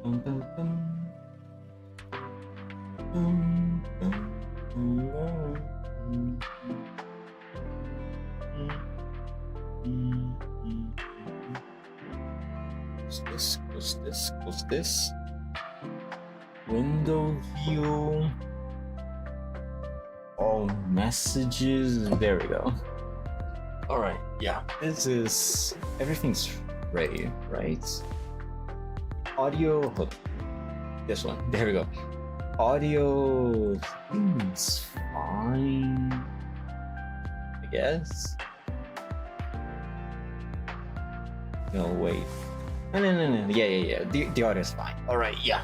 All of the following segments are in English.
Dun, dun, dun. Dun, dun, dun, dun. Close this. Window view. All messages. There we go. All right. Yeah. Everything's ready, right? Audio. This one. There we go. Audio seems fine, I guess. No, wait. No. Yeah. The audio is fine. All right. Yeah.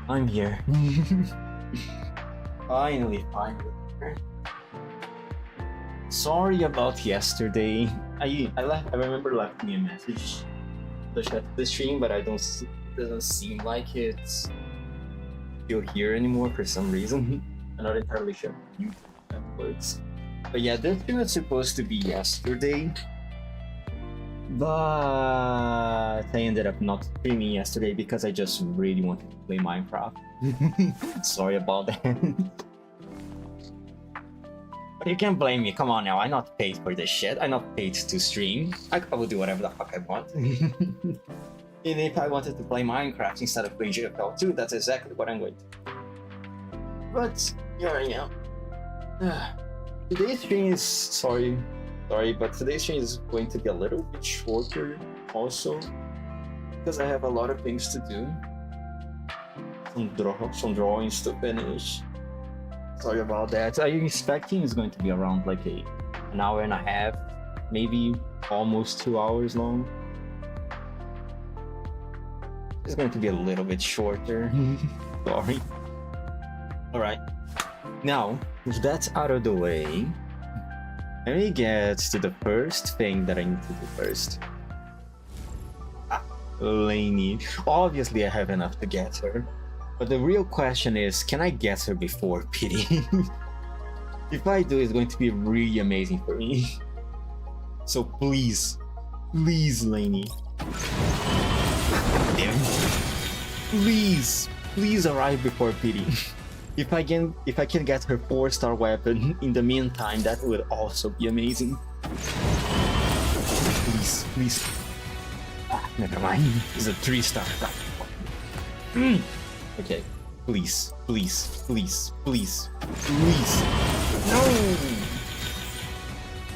I'm here. Finally. Sorry about yesterday. I remember left me a message the stream, but doesn't seem like it's still here anymore for some reason. I'm not entirely sure how that works. But yeah, this stream was supposed to be yesterday, but I ended up not streaming yesterday because I just really wanted to play Minecraft. Sorry about that. But you can't blame me, come on now, I'm not paid for this shit. I'm not paid to stream. I will do whatever the fuck I want. And if I wanted to play Minecraft instead of playing GFL2, that's exactly what I'm going to do. But, yeah. Today's stream is, sorry, but today's stream is going to be a little bit shorter also, because I have a lot of things to do. Some drawings to finish. Sorry about that. I'm expecting it's going to be around like an hour and a half, maybe almost 2 hours long. It's going to be a little bit shorter. Sorry. Alright. Now, with that out of the way, let me get to the first thing that I need to do first. Lainey. Obviously I have enough to get her. But the real question is, can I get her before Pity? If I do, it's going to be really amazing for me. So please, Lainey. Please arrive before Pity. If I can get her 4-star weapon in the meantime, that would also be amazing. Please. Never mind. It's a 3-star. Okay, please. No!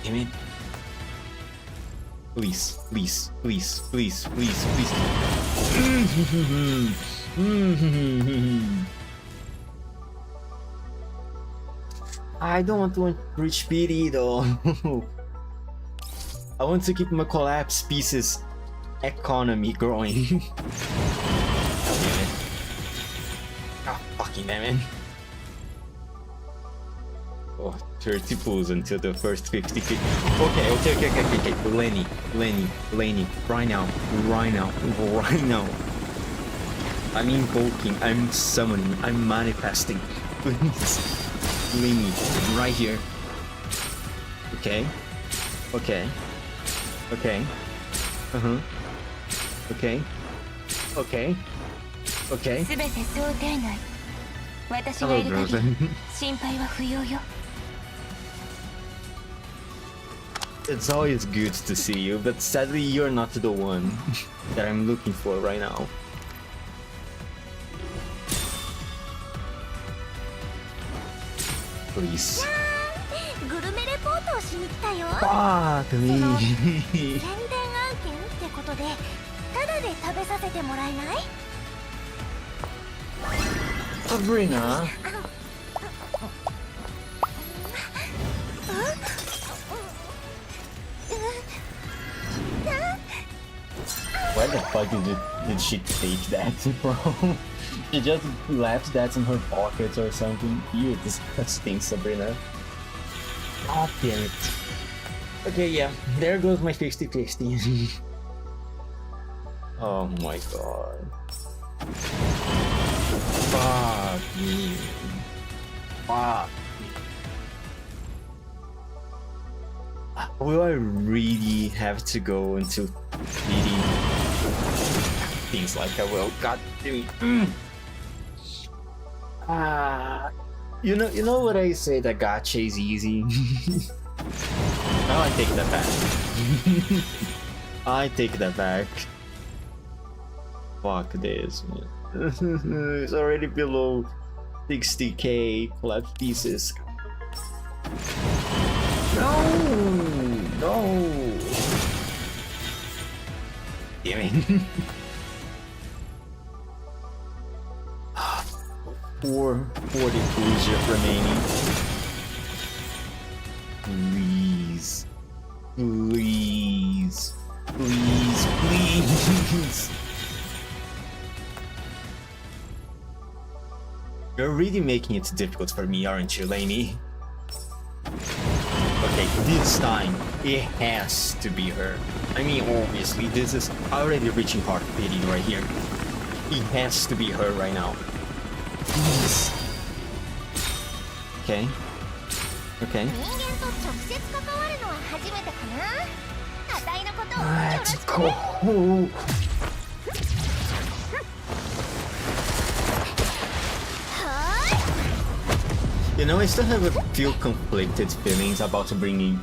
Damn it. Please. I don't want to reach pity though. I want to keep my collapse pieces economy growing. Damn it. Oh, 30 pulls until the first 50 feet. Okay. Lenny. Right now. I'm invoking, I'm summoning, I'm manifesting. Please. Lenny, right here. Okay. Okay. Hello, brother. It's always good to see you, but sadly you're not the one that I'm looking for right now. Please. Fuck me. Sabrina. Where the fuck did she take that from? She just left that in her pockets or something. You disgusting, Sabrina. God damn it. Okay, yeah, there goes my 50-50. Oh my god. Fuck me. Will I really have to go into PD? things like I will. God damn it. You know what I say that gacha is easy? Oh, I take that back. I take that back. Fuck this, man. It's already below 60k collapse pieces. No! Damn it. 442 remaining. Please. You're really making it difficult for me, aren't you, Lainey? Okay, this time, it has to be her. I mean, obviously, this is already reaching hard pity right here. It has to be her right now. Please. Okay. Let's go. You know, I still have a few conflicted feelings about bringing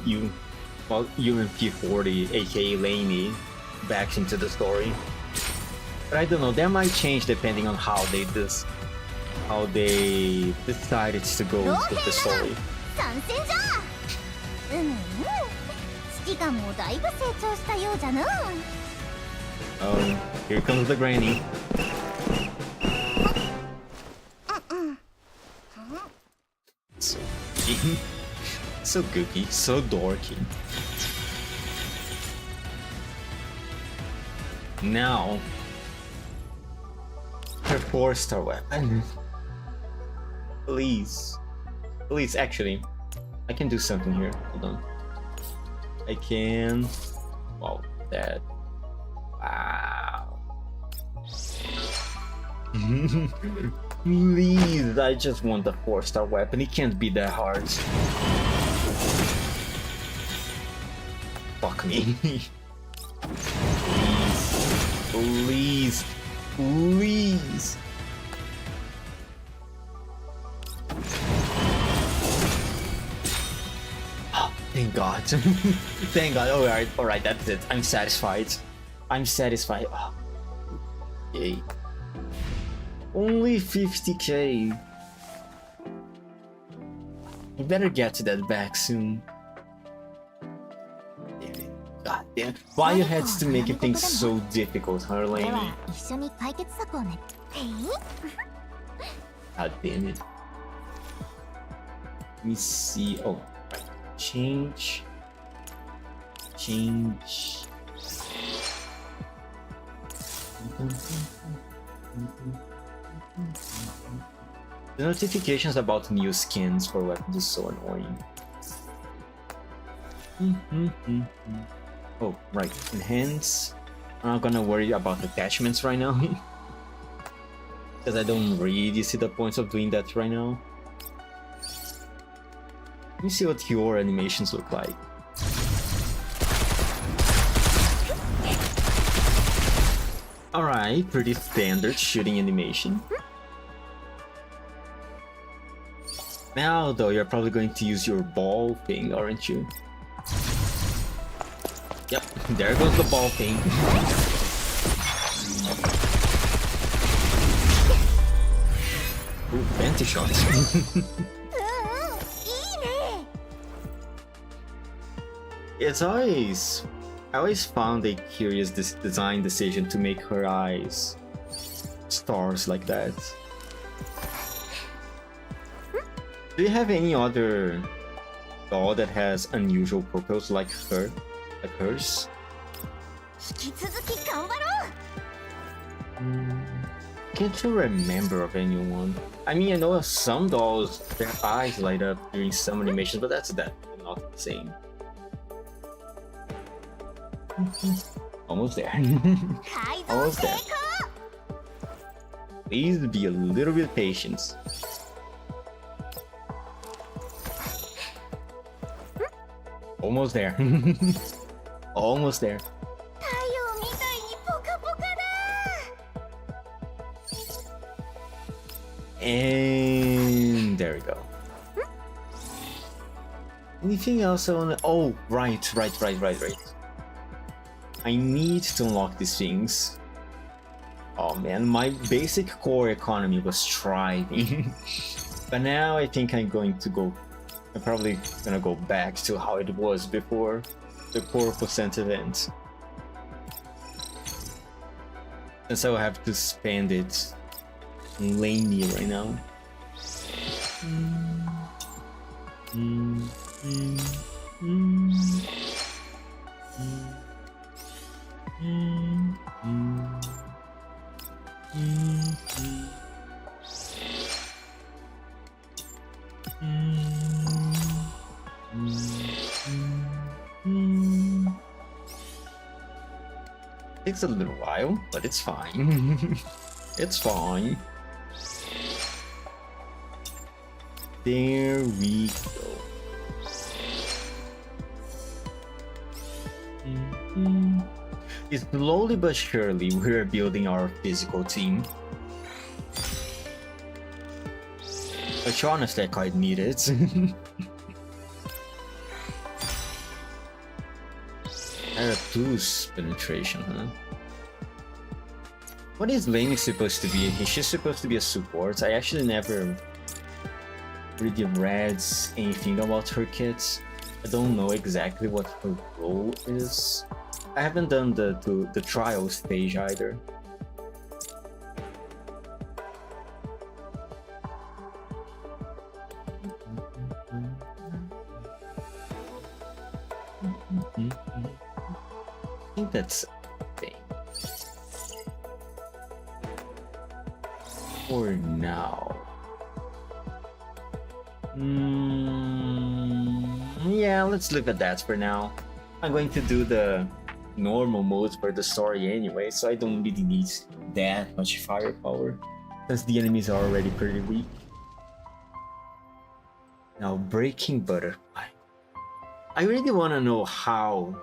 UMP40, aka Lainey, back into the story. But I don't know, that might change depending on how they decided to go with the story. Oh, here comes the granny. So gooky, so dorky. Now, her 4-star weapon. Please, actually, I can do something here. Hold on. I can. Wow, that. Wow. Please, I just want the 4-star weapon. It can't be that hard. Fuck me. Please. Oh, thank God. Thank God. Alright, that's it. I'm satisfied. Oh, yay. Only 50k. You better get to that back soon. Damn it. God damn. Why you had to make things so difficult, huh, Lainey? God damn it. Let me see. Oh, right. Change. The notifications about new skins for weapons is so annoying. Oh, right. Enhance. I'm not gonna worry about attachments right now. Because I don't really see the points of doing that right now. Let me see what your animations look like. Alright, pretty standard shooting animation. Now though, you're probably going to use your ball thing, aren't you? Yep, there goes the ball thing. Ooh, fancy shots. I always found a curious design decision to make her eyes stars like that. Do you have any other doll that has unusual purples like hers? Can't you remember of anyone? I mean, I know some dolls, their eyes light up during some animations, but that's definitely not the same. Almost there. Almost there. Please be a little bit patient. Almost there. Almost there. And there we go. Anything else I wanna... Oh, right. I need to unlock these things. Oh man, my basic core economy was thriving. But now I think I'm probably gonna go back to how it was before the core percent event. Since I will have to spend it on lane me right now. Takes a little while, but it's fine. It's fine. There we go. Slowly but surely, we're building our physical team. Which honestly I quite need it. Boost penetration, huh? What is Lainey supposed to be? Is she supposed to be a support? I actually never really read anything about her kits. I don't know exactly what her role is. I haven't done the trial stage either. I think that's a thing. For now. Yeah, let's look at that for now. I'm going to do the normal modes for the story anyway, so I don't really need that much firepower, since the enemies are already pretty weak. Now, Breaking Butterfly. I really want to know how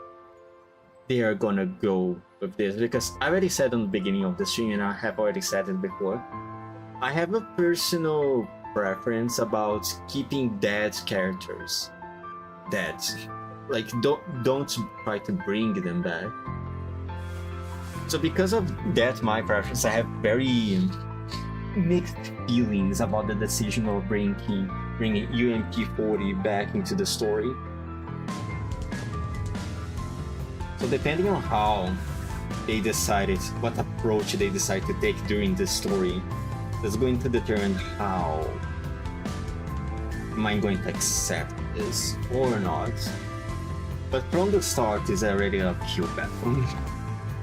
they are gonna go with this, because I already said on the beginning of the stream, and I have already said it before, I have a personal preference about keeping dead characters dead. Like, don't try to bring them back. So because of that, my preference, I have very mixed feelings about the decision of bringing UMP40 back into the story. So depending on how they decided, what approach they decide to take during the story, is going to determine how am I going to accept this or not. But from the start, it's already a kill battle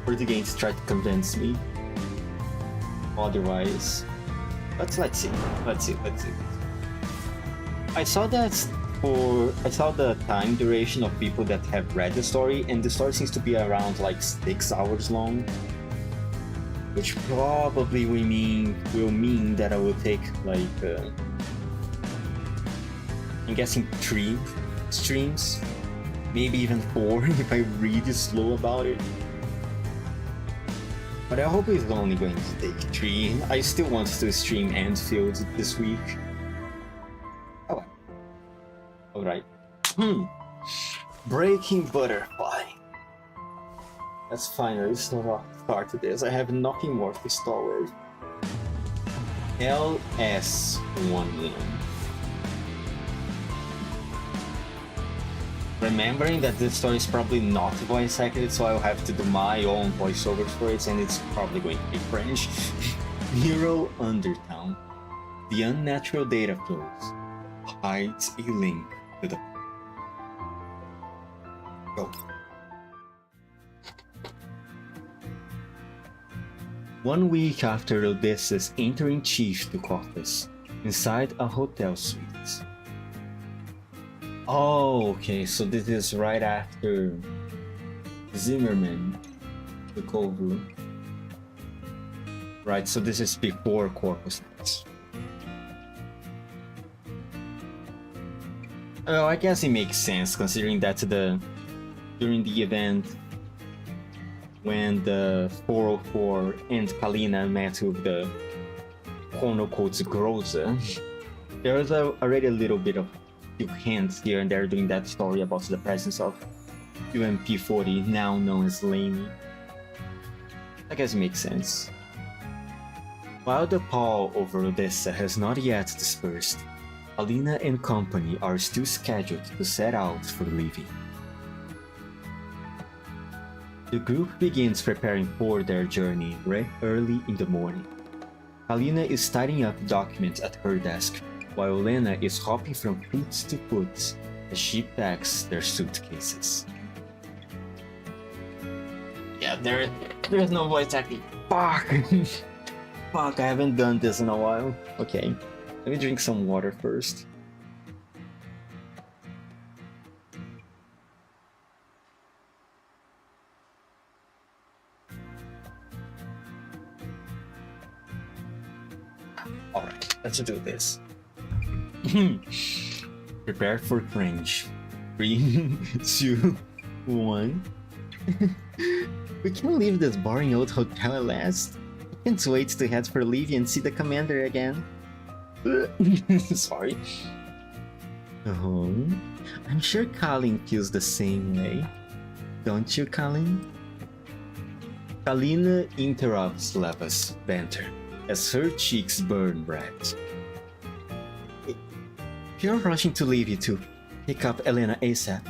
for the game to try to convince me otherwise. But let's see. I saw the time duration of people that have read the story, and the story seems to be around like 6 hours long, which probably will mean that I will take like I'm guessing 3 streams, maybe even 4 if I'm really slow about it. But I hope it's only going to take 3. I still want to stream Anfield this week. Oh, alright. Breaking Butterfly. Let's finally start this. I have nothing more to start with. LS1 million. Remembering that this story is probably not voice acted, so I'll have to do my own voiceovers for it, and it's probably going to be French. Hero Undertown. The unnatural data flows hides a link to the... Go. One week after Odysseus entering Chief Duke office, inside a hotel suite. Oh, okay, so this is right after Zimmerman took over. Right, so this is before Corpus Nights. Oh, I guess it makes sense considering that during the event when the 404 and Kalina met with the quote-unquote Groza. There's already a little bit of few hints here and there during that story about the presence of UMP-40, now known as Laney. I guess it makes sense. While the pall over Odessa has not yet dispersed, Alina and company are still scheduled to set out for leaving. The group begins preparing for their journey early in the morning. Alina is tidying up documents at her desk, while Lena is hopping from foot to foot as she packs their suitcases. Yeah, there's no voice acting. Fuck! Fuck, I haven't done this in a while. Okay, let me drink some water first. Alright, let's do this. Prepare for cringe. 3, 2, 1. We can leave this boring old hotel at last. I can't wait to head for Levy and see the commander again. Sorry. Oh, I'm sure Colin feels the same way. Don't you, Colin? Kalina interrupts Leva's banter as her cheeks burn red. You're rushing to Levy to pick up Elena ASAP.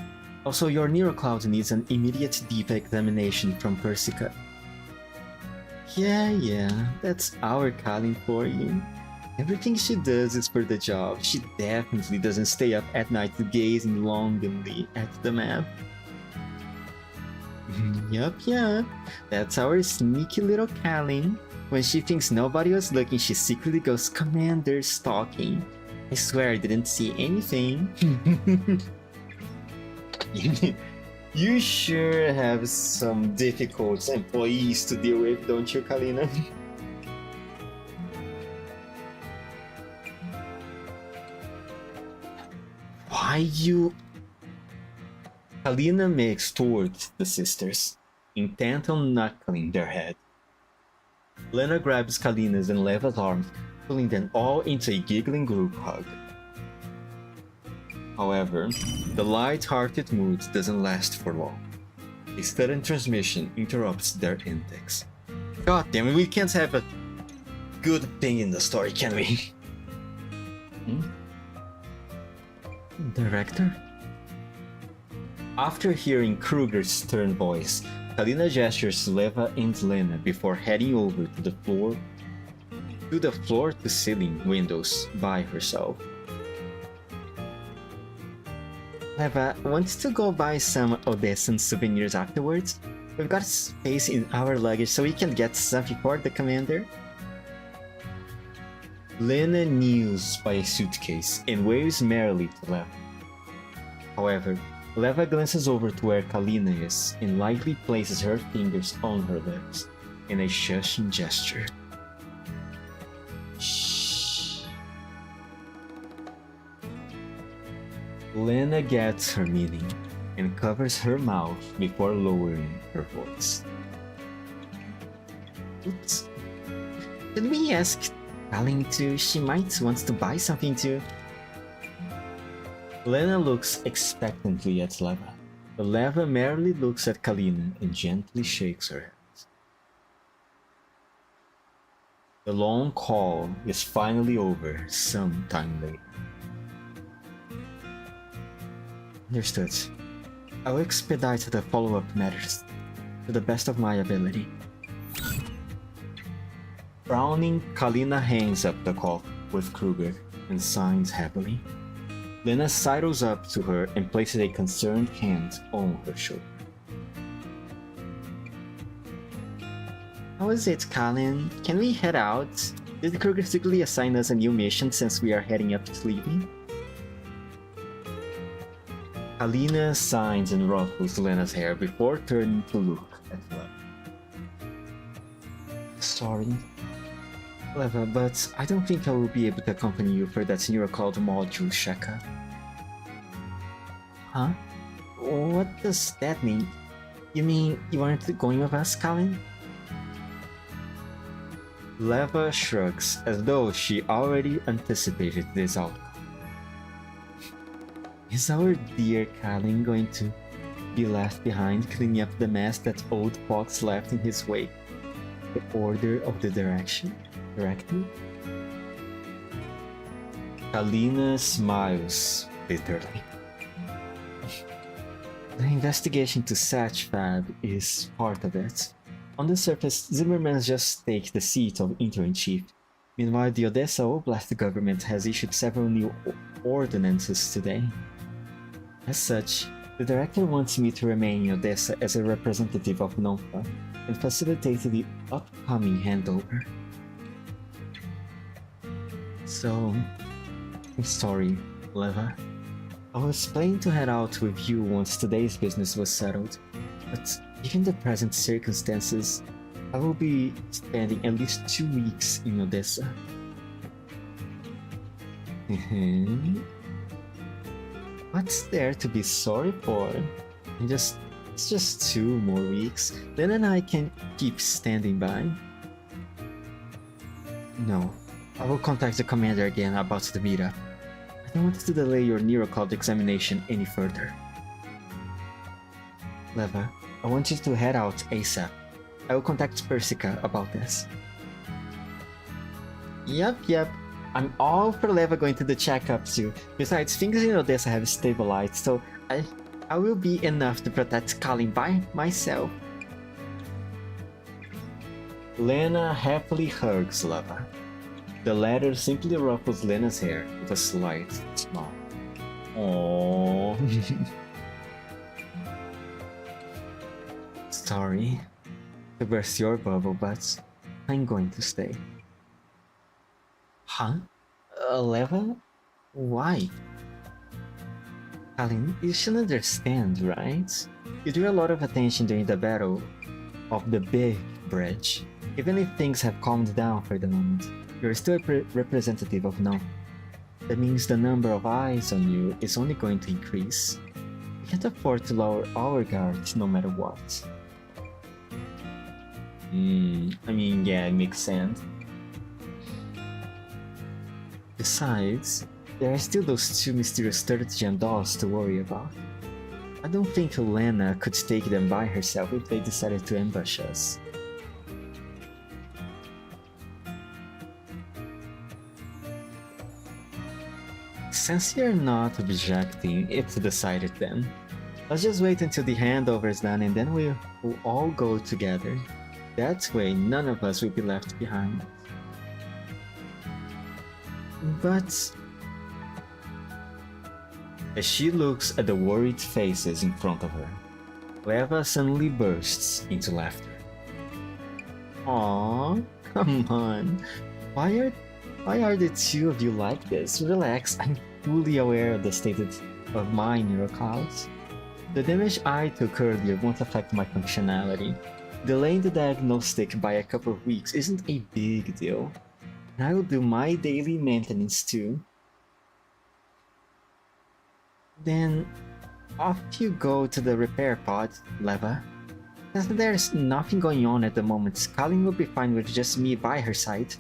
Also, your Neurocloud needs an immediate deep examination from Persica. Yeah, that's our Colin for you. Everything she does is for the job. She definitely doesn't stay up at night gazing longingly at the map. Yup. That's our sneaky little Colin. When she thinks nobody was looking, she secretly goes commander stalking. I swear I didn't see anything. You sure have some difficult employees to deal with, don't you, Kalina? Why you... Kalina makes towards the sisters, intent on knuckling their head. Lena grabs Kalina's and Leva's arms, pulling them all into a giggling group hug. However, the light-hearted mood doesn't last for long. A sudden transmission interrupts their intakes. God damn it, we can't have a good thing in the story, can we? Director? After hearing Kruger's stern voice, Kalina gestures to Leva and Lena before heading over to the floor-to-ceiling windows by herself. Leva wants to go buy some Odessan souvenirs afterwards. We've got space in our luggage so we can get something for the commander. Lena kneels by a suitcase and waves merrily to Leva. However, Leva glances over to where Kalina is and lightly places her fingers on her lips in a shushing gesture. Shh. Lena gets her meaning and covers her mouth before lowering her voice. Oops. Should we ask Kalin too? She might want to buy something too. Lena looks expectantly at Leva, but Leva merely looks at Kalina and gently shakes her head. The long call is finally over some time later. Understood. I will expedite the follow-up matters to the best of my ability. Frowning, Kalina hangs up the call with Kruger and signs happily. Lena sidles up to her and places a concerned hand on her shoulder. How is it, Colin? Can we head out? Did Kruger secretly assign us a new mission since we are heading up to Levy? Kalina signs and ruffles Lena's hair before turning to look at Leva. Sorry, Leva, but I don't think I will be able to accompany you for that Neurocloud module, Shaka. Huh? What does that mean? You mean you aren't going with us, Colin? Leva shrugs as though she already anticipated this outcome. Is our dear Kalin going to be left behind cleaning up the mess that old Fox left in his wake? The order of the directive? Kalina smiles bitterly. The investigation to Satchfab is part of it. On the surface, Zimmerman's just take the seat of interim-chief. Meanwhile, the Odessa Oblast government has issued several new ordinances today. As such, the director wants me to remain in Odessa as a representative of NOFA and facilitate the upcoming handover. So, I'm sorry, Leva. I was planning to head out with you once today's business was settled, but given the present circumstances, I will be spending at least 2 weeks in Odessa. What's there to be sorry for? It's just 2 more weeks. Then and I can keep standing by. No, I will contact the commander again about the meetup. I don't want to delay your neurocloud examination any further. Leva, I want you to head out ASAP. I will contact Persica about this. Yep. I'm all for Leva going to the checkups too. Besides, things in Odessa have stabilized, so I will be enough to protect Kalin by myself. Lena happily hugs Leva. The latter simply ruffles Lena's hair with a slight smile. Aww. Sorry to burst your bubble, but I'm going to stay. Huh? Leva? Why? Kalin, you should understand, right? You drew a lot of attention during the battle of the Big Bridge. Even if things have calmed down for the moment, you're still a representative of NOFA. That means the number of eyes on you is only going to increase. We can't afford to lower our guards no matter what. I mean, yeah, it makes sense. Besides, there are still those 2 mysterious 3rd-gen dolls to worry about. I don't think Lena could take them by herself if they decided to ambush us. Since you're not objecting, it's decided then. Let's just wait until the handover is done and then we'll all go together. That way, none of us will be left behind. But... As she looks at the worried faces in front of her, Leva suddenly bursts into laughter. Aww, come on. Why are the 2 of you like this? Relax, I'm fully aware of the state of my neuroclouds. The damage I took earlier won't affect my functionality. Delaying the diagnostic by a couple of weeks isn't a big deal. And I will do my daily maintenance too. Then, off you go to the repair pod, Leva. Since there's nothing going on at the moment, Kalin will be fine with just me by her side.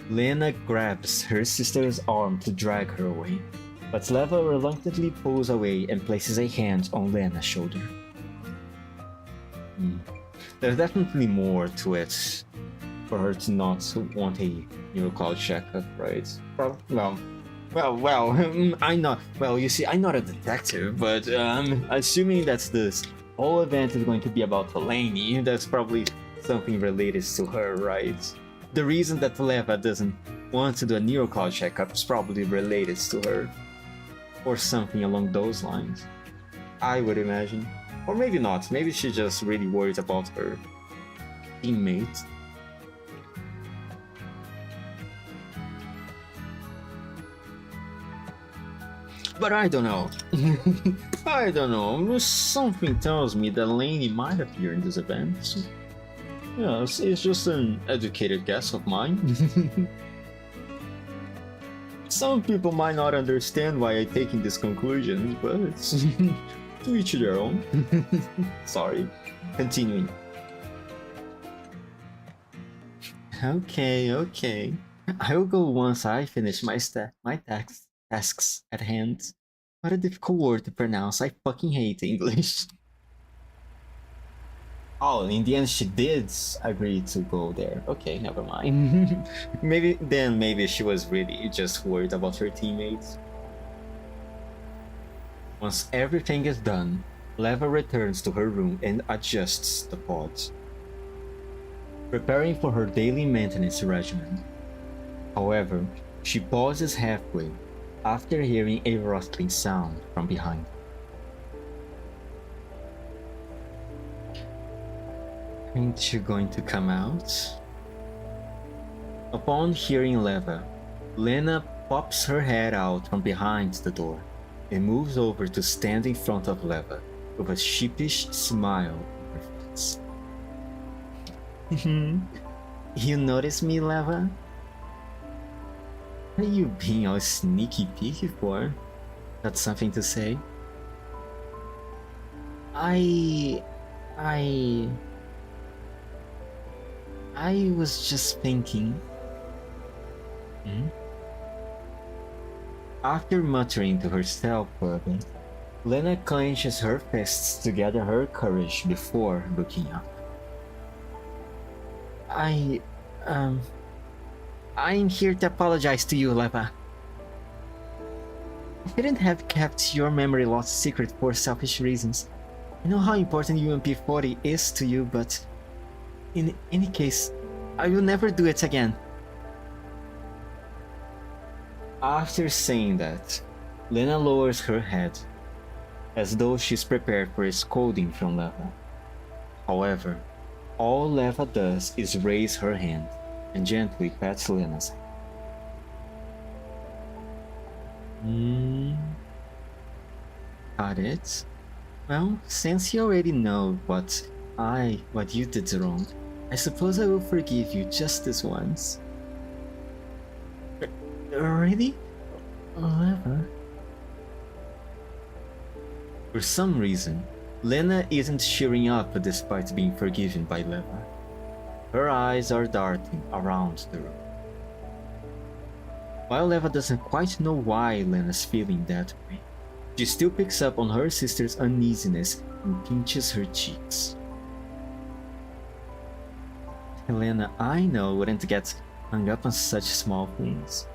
Lena grabs her sister's arm to drag her away, but Leva reluctantly pulls away and places a hand on Lena's shoulder. There's definitely more to it for her to not want a neurocloud checkup, right? I'm not a detective, but assuming that this whole event is going to be about Eleni, that's probably something related to her, right? The reason that Leva doesn't want to do a neurocloud checkup is probably related to her. Or something along those lines. I would imagine. Or maybe not, maybe she's just really worried about her teammate. But I don't know. I don't know. Something tells me that Lainey might appear in this event. Yeah, it's just an educated guess of mine. Some people might not understand why I'm taking this conclusion, but it's to each their own. Sorry. Continuing. Okay, okay. I will go once I finish tasks at hand. What a difficult word to pronounce. I fucking hate English. Oh, in the end, she did agree to go there. Okay, never mind. maybe she was really just worried about her teammates. Once everything is done, Leva returns to her room and adjusts the pods, preparing for her daily maintenance regimen. However, she pauses halfway after hearing a rustling sound from behind. Ain't you going to come out? Upon hearing Leva, Lena pops her head out from behind the door and moves over to stand in front of Leva with a sheepish smile on her face. You notice me, Leva? What are you being all sneaky peeky for? Got something to say? I was just thinking. After muttering to herself for a bit, Lena clenches her fists to gather her courage before looking up. I'm here to apologize to you, Leva. I shouldn't have kept your memory loss secret for selfish reasons. I know how important UMP40 is to you, but in any case, I will never do it again. After saying that, Lena lowers her head, as though she's prepared for a scolding from Leva. However, all Leva does is raise her hand and gently pats Lena's head. Got it? Well, since you already know what you did wrong, I suppose I will forgive you just this once. Really? Leva? For some reason, Lena isn't cheering up despite being forgiven by Leva. Her eyes are darting around the room. While Leva doesn't quite know why Lena's feeling that way, she still picks up on her sister's uneasiness and pinches her cheeks. Helena, I know wouldn't get hung up on such small things.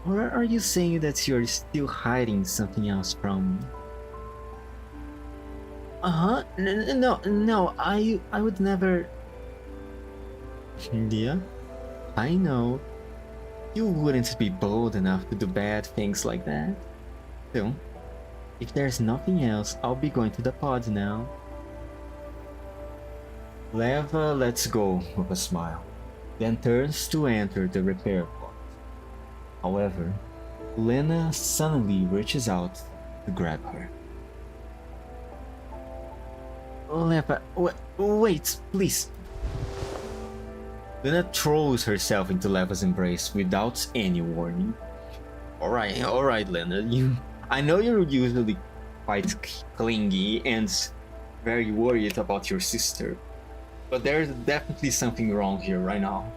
Or are you saying that you're still hiding something else from me? No, I would never... Yeah, I know. You wouldn't be bold enough to do bad things like that. So, if there's nothing else, I'll be going to the pod now. Leva lets go with a smile, then turns to enter the repair pod. However, Lena suddenly reaches out to grab her. Leva, wait, please. Lena throws herself into Leva's embrace without any warning. Alright, Lena. I know you're usually quite clingy and very worried about your sister, but there's definitely something wrong here right now.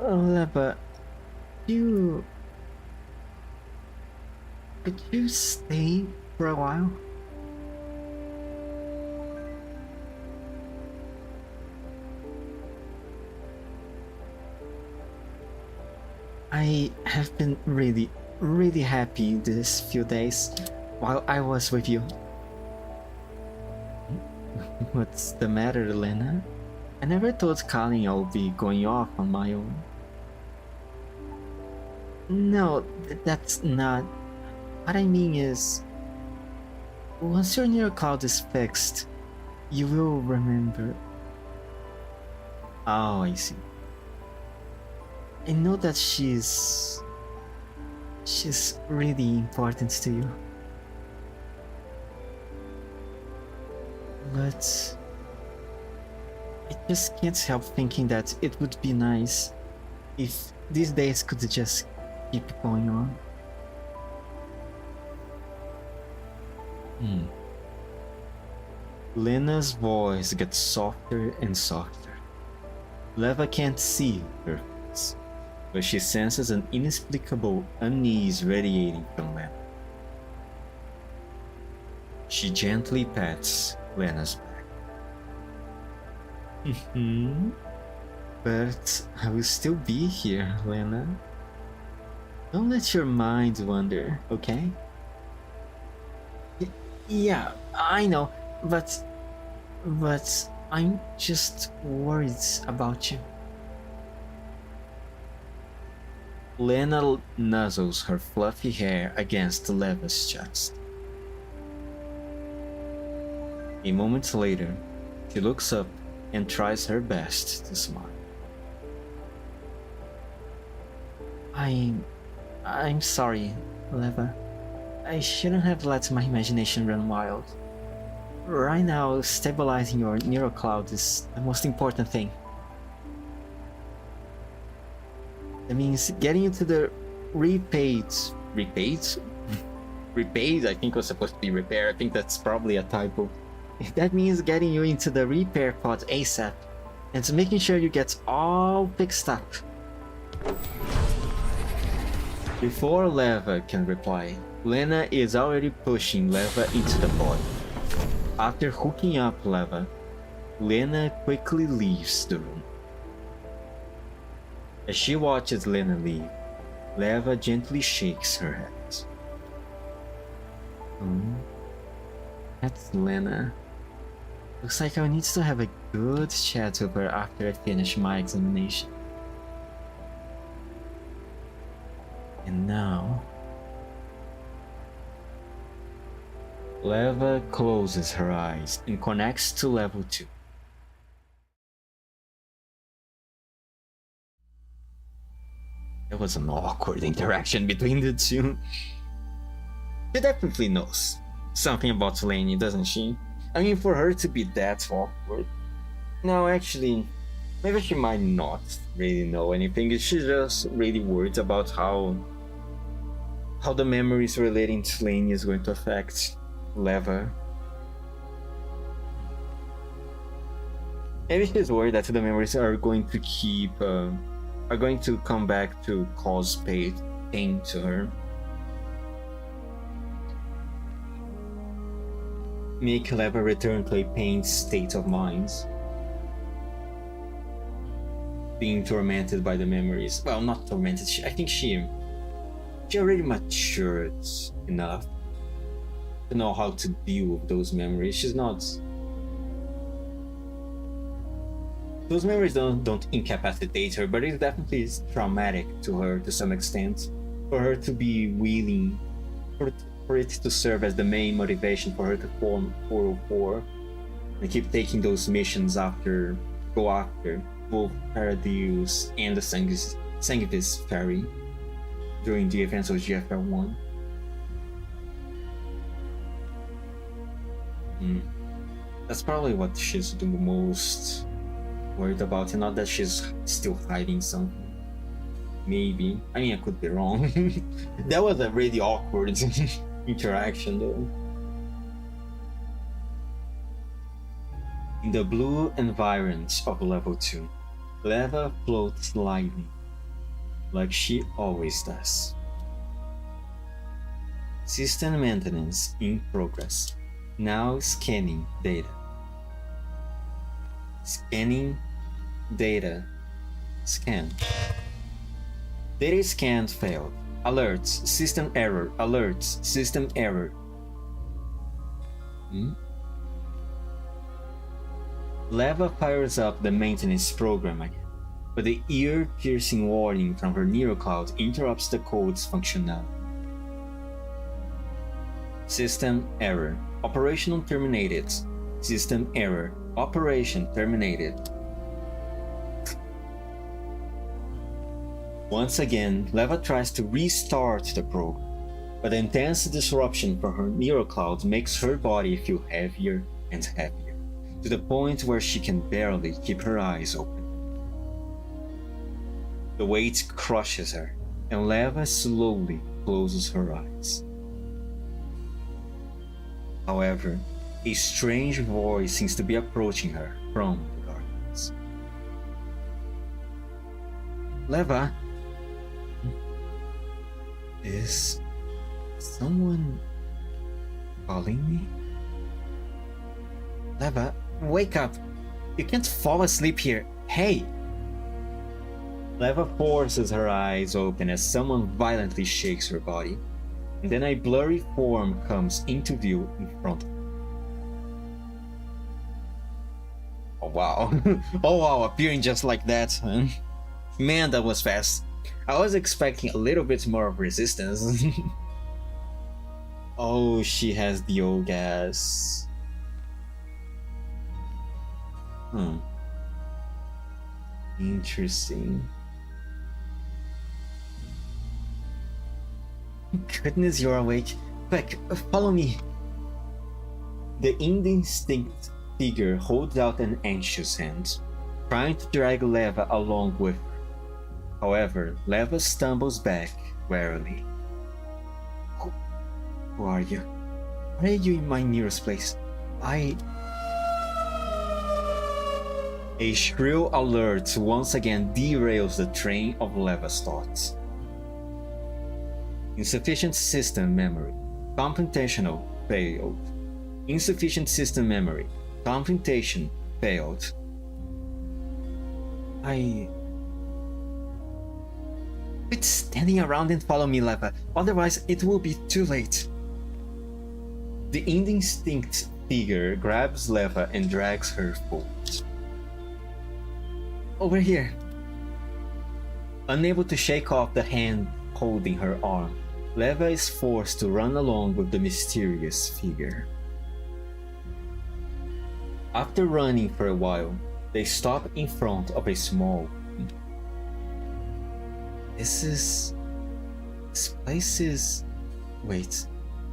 Leva, could you stay for a while? I have been really happy these few days while I was with you. What's the matter, Lena? I never told Colin I'll be going off on my own. No, that's not. What I mean is, once your near cloud is fixed, you will remember. Oh, I see. I know that she's really important to you. But I just can't help thinking that it would be nice if these days could just keep going on. Lena's voice gets softer and softer. Leva can't see her face, but she senses an inexplicable unease radiating from Lena. She gently pats Lena's back. But I will still be here, Lena. Don't let your mind wander, okay? Yeah, I know, but I'm just worried about you. Lena nuzzles her fluffy hair against Leva's chest. A moment later, she looks up and tries her best to smile. I'm sorry, Leva. I shouldn't have let my imagination run wild. Right now, stabilizing your neural cloud is the most important thing. That means getting into the repaid? Repaid, I think was supposed to be repair. I think that's probably a typo. That means getting you into the repair pod ASAP, and making sure you get all fixed up. Before Leva can reply, Lena is already pushing Leva into the pod. After hooking up Leva, Lena quickly leaves the room. As she watches Lena leave, Leva gently shakes her head. That's Lena. Looks like I need to have a good chat with her after I finish my examination. And now... Leva closes her eyes and connects to level 2. There was an awkward interaction between the two. She definitely knows something about Lainey, doesn't she? I mean, for her to be that awkward. No, actually, maybe she might not really know anything. She's just really worried about how the memories relating to Lainey is going to affect Leva. Maybe she's worried that the memories are going to come back to cause pain to her. Make Leva return to a pained state of mind. Being tormented by the memories. Well, not tormented. I think she already matured enough to know how to deal with those memories. She's not... Those memories don't incapacitate her, but it's definitely traumatic to her to some extent. For her to be willing... For it to serve as the main motivation for her to form 404 and keep taking those missions go after both Paradius and the Sanguivis Ferry during the events of GFL1. That's probably what she's the most worried about, and not that she's still hiding something. Maybe. I mean, I could be wrong. That was a really awkward interaction though. In the blue environs of level 2, Leva floats lightly, like she always does. System maintenance in progress. Now scanning data. Scanning data. Scan. Data scan failed. Alerts. System error. Alerts. System error. Leva fires up the maintenance program again, but the ear-piercing warning from her neurocloud interrupts the code's functionality. System error. Operation terminated. System error. Operation terminated. Once again, Leva tries to restart the program, but the intense disruption from her neurocloud makes her body feel heavier and heavier, to the point where she can barely keep her eyes open. The weight crushes her, and Leva slowly closes her eyes. However, A strange voice seems to be approaching her from the darkness. Leva? Is someone calling me? Leva, wake up! You can't fall asleep here. Hey! Leva forces her eyes open as someone violently shakes her body, and then a blurry form comes into view in front of her. Oh wow. Oh wow, appearing just like that, huh? Man, that was fast. I was expecting a little bit more of resistance. Oh, she has the old gas. Interesting. Goodness, you're awake. Quick, follow me. The indistinct figure holds out an anxious hand, trying to drag Leva along with her. However, Leva stumbles back warily. Who are you? Why are you in my nearest place? A shrill alert once again derails the train of Leva's thoughts. Insufficient system memory. Computational failed. Insufficient system memory. Computation failed. Quit standing around and follow me, Leva. Otherwise, it will be too late. The indistinct figure grabs Leva and drags her forward. Over here. Unable to shake off the hand holding her arm, Leva is forced to run along with the mysterious figure. After running for a while, they stop in front of a small room. This place is... Wait,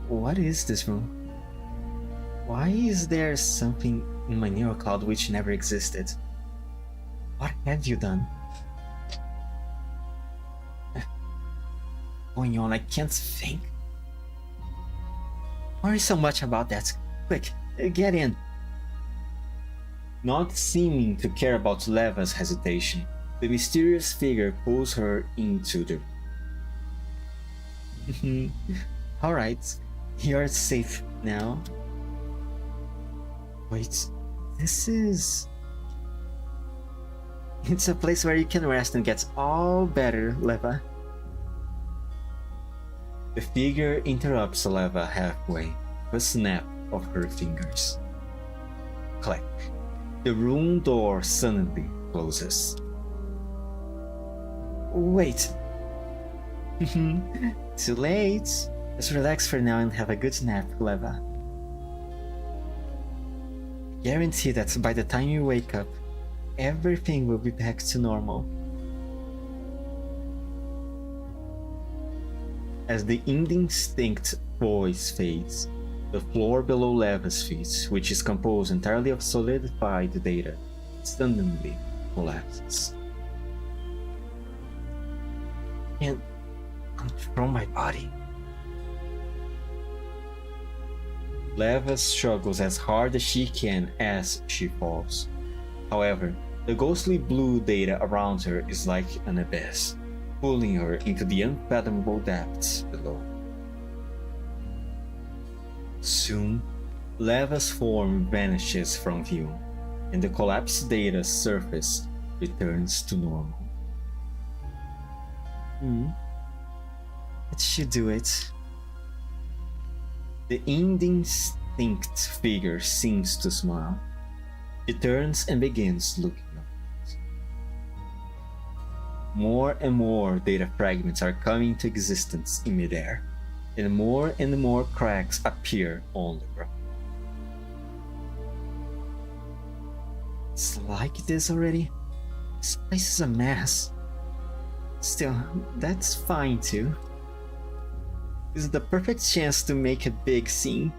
what is this room? Why is there something in my neural cloud which never existed? What have you done? Going on, I can't think. Worry so much about that. Quick, get in. Not seeming to care about Leva's hesitation, the mysterious figure pulls her into the room. Alright, you're safe now. Wait, this is... It's a place where you can rest and get all better, Leva. The figure interrupts Leva halfway with a snap of her fingers. Click. The room door suddenly closes. Wait. Too late. Just relax for now and have a good nap, Leva. Guarantee that by the time you wake up, everything will be back to normal. As the indistinct voice fades, the floor below Leva's feet, which is composed entirely of solidified data, suddenly collapses. I can't control my body. Leva struggles as hard as she can as she falls. However, the ghostly blue data around her is like an abyss, pulling her into the unfathomable depths below. Soon, Leva's form vanishes from view, and the collapsed data surface returns to normal. That should do it. The indistinct figure seems to smile. She turns and begins looking up. More and more data fragments are coming into existence in midair, and more cracks appear on the ground. It's like this already? This place is a mess. Still, that's fine too. This is the perfect chance to make a big scene.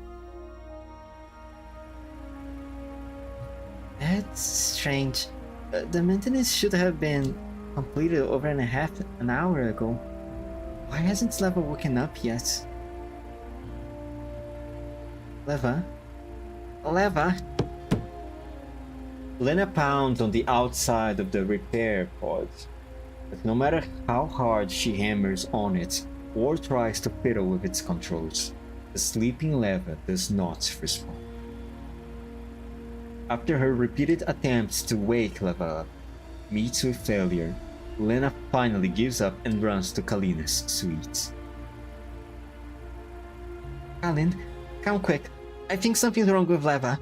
That's strange. The maintenance should have been completed over an hour ago. Why hasn't Leva woken up yet? Leva? Leva. Lena pounds on the outside of the repair pod, but no matter how hard she hammers on it or tries to fiddle with its controls, the sleeping Leva does not respond. After her repeated attempts to wake Leva up meets with failure, Lena finally gives up and runs to Kalina's suite. Kalin, come quick. I think something's wrong with Leva.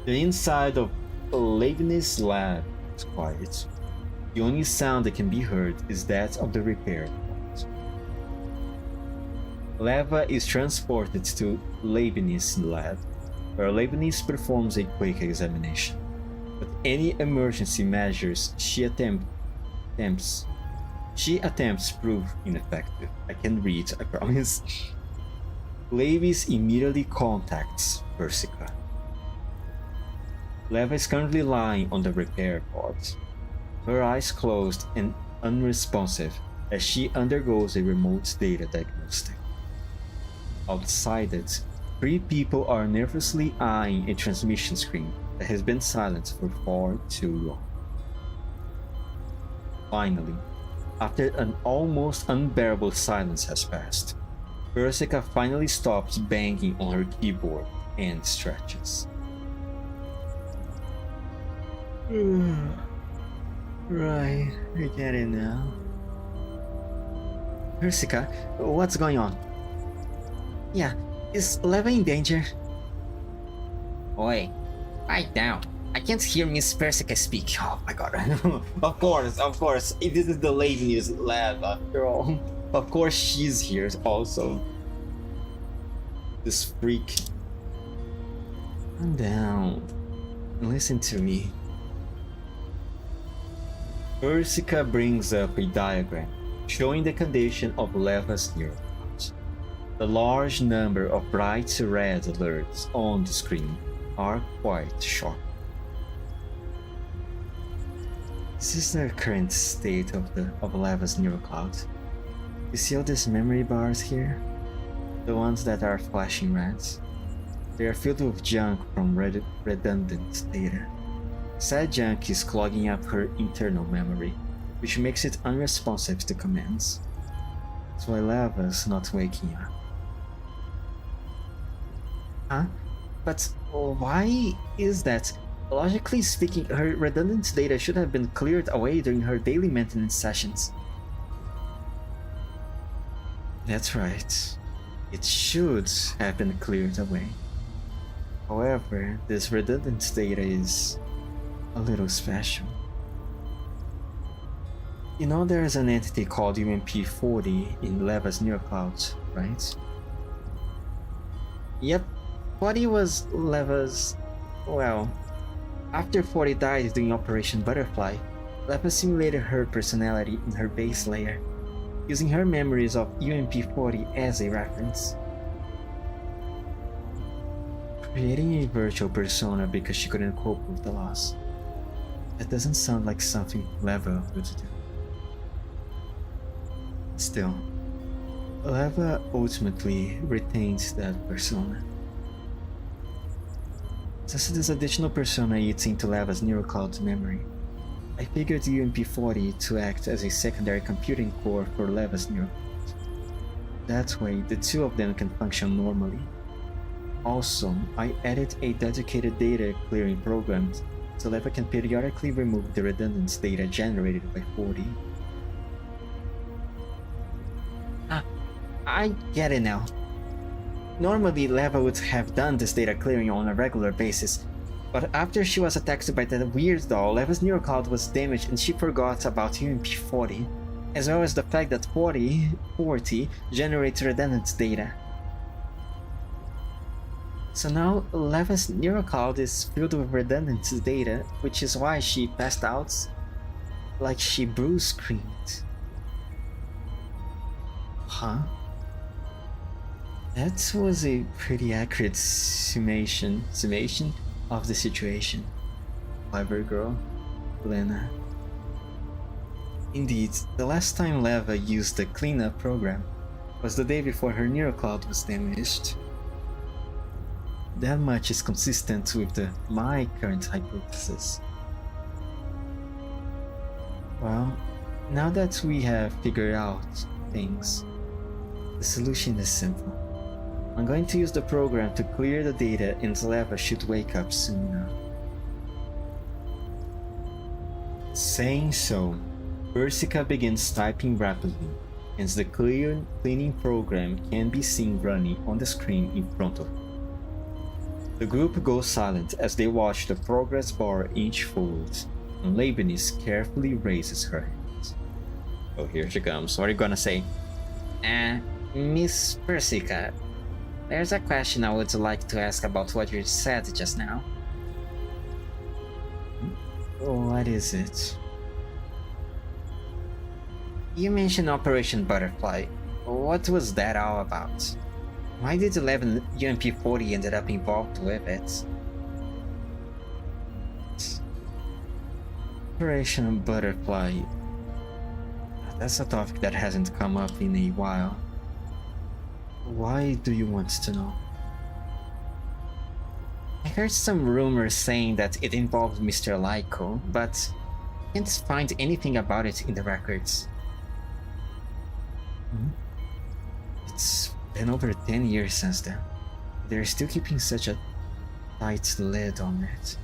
The inside of Leibniz's lab is quiet. The only sound that can be heard is that of the repair pod. Leva is transported to Leibniz's lab, where Leibniz performs a quick examination. But any emergency measures she attempts prove ineffective. I can read, I promise. Leibniz immediately contacts Persica. Leva is currently lying on the repair pod, her eyes closed and unresponsive as she undergoes a remote data diagnostic. Outside it, 3 people are nervously eyeing a transmission screen that has been silent for far too long. Finally, after an almost unbearable silence has passed, Persica finally stops banging on her keyboard and stretches. Right, I get it now. Persica, what's going on? Yeah, is Leva in danger? Oi, quiet down. I can't hear Miss Persica speak. Oh my god. Of course. This is the Leibniz lab after all. Of course she's here also. This freak. Calm down. Listen to me. Persica brings up a diagram showing the condition of Leva's neurons. The large number of bright red alerts on the screen are quite sharp. This is the current state of Leva's neural cloud. You see all these memory bars here? The ones that are flashing red? They are filled with junk from redundant data. Said junk is clogging up her internal memory, which makes it unresponsive to commands. That's why Leva's not waking up. Huh? But why is that? Logically speaking, her redundant data should have been cleared away during her daily maintenance sessions. That's right. It should have been cleared away. However, this redundant data is a little special. You know there's an entity called UMP-40 in Leva's neurocloud, right? Yep, 40 was Leva's... well... After 40 died during Operation Butterfly, Leva simulated her personality in her base layer, using her memories of UMP-40 as a reference. Creating a virtual persona because she couldn't cope with the loss. That doesn't sound like something Leva would do. Still, Leva ultimately retains that persona. Since this additional persona eats into Leva's neurocloud memory, I figured UMP-40 to act as a secondary computing core for Leva's neurocloud. That way, the two of them can function normally. Also, I added a dedicated data clearing program so Leva can periodically remove the redundant data generated by 40. I get it now. Normally, Leva would have done this data clearing on a regular basis, but after she was attacked by that weird doll, Leva's neurocloud was damaged and she forgot about UMP-40, as well as the fact that 40 generates redundant data. So now, Leva's neurocloud is filled with redundant data, which is why she passed out like she screamed. Huh? That was a pretty accurate summation of the situation. Clever girl, Lena. Indeed, the last time Leva used the cleanup program was the day before her neurocloud was damaged. that much is consistent with my current hypothesis. Well, now that we have figured out things, the solution is simple. I'm going to use the program to clear the data, and Leva should wake up soon now. Saying so, Persica begins typing rapidly, and the cleaning program can be seen running on the screen in front of her. The group goes silent as they watch the progress bar inch forward, and Leibniz carefully raises her hands. Oh, here she comes. What are you gonna say? Miss Persica, there's a question I would like to ask about what you said just now. What is it? You mentioned Operation Butterfly. What was that all about? Why did 11 UMP-40 ended up involved with it? Operation Butterfly. That's a topic that hasn't come up in a while. Why do you want to know? I heard some rumors saying that it involved Mr. Lyko, but I can't find anything about it in the records. It's been over 10 years since then. They're still keeping such a tight lid on it.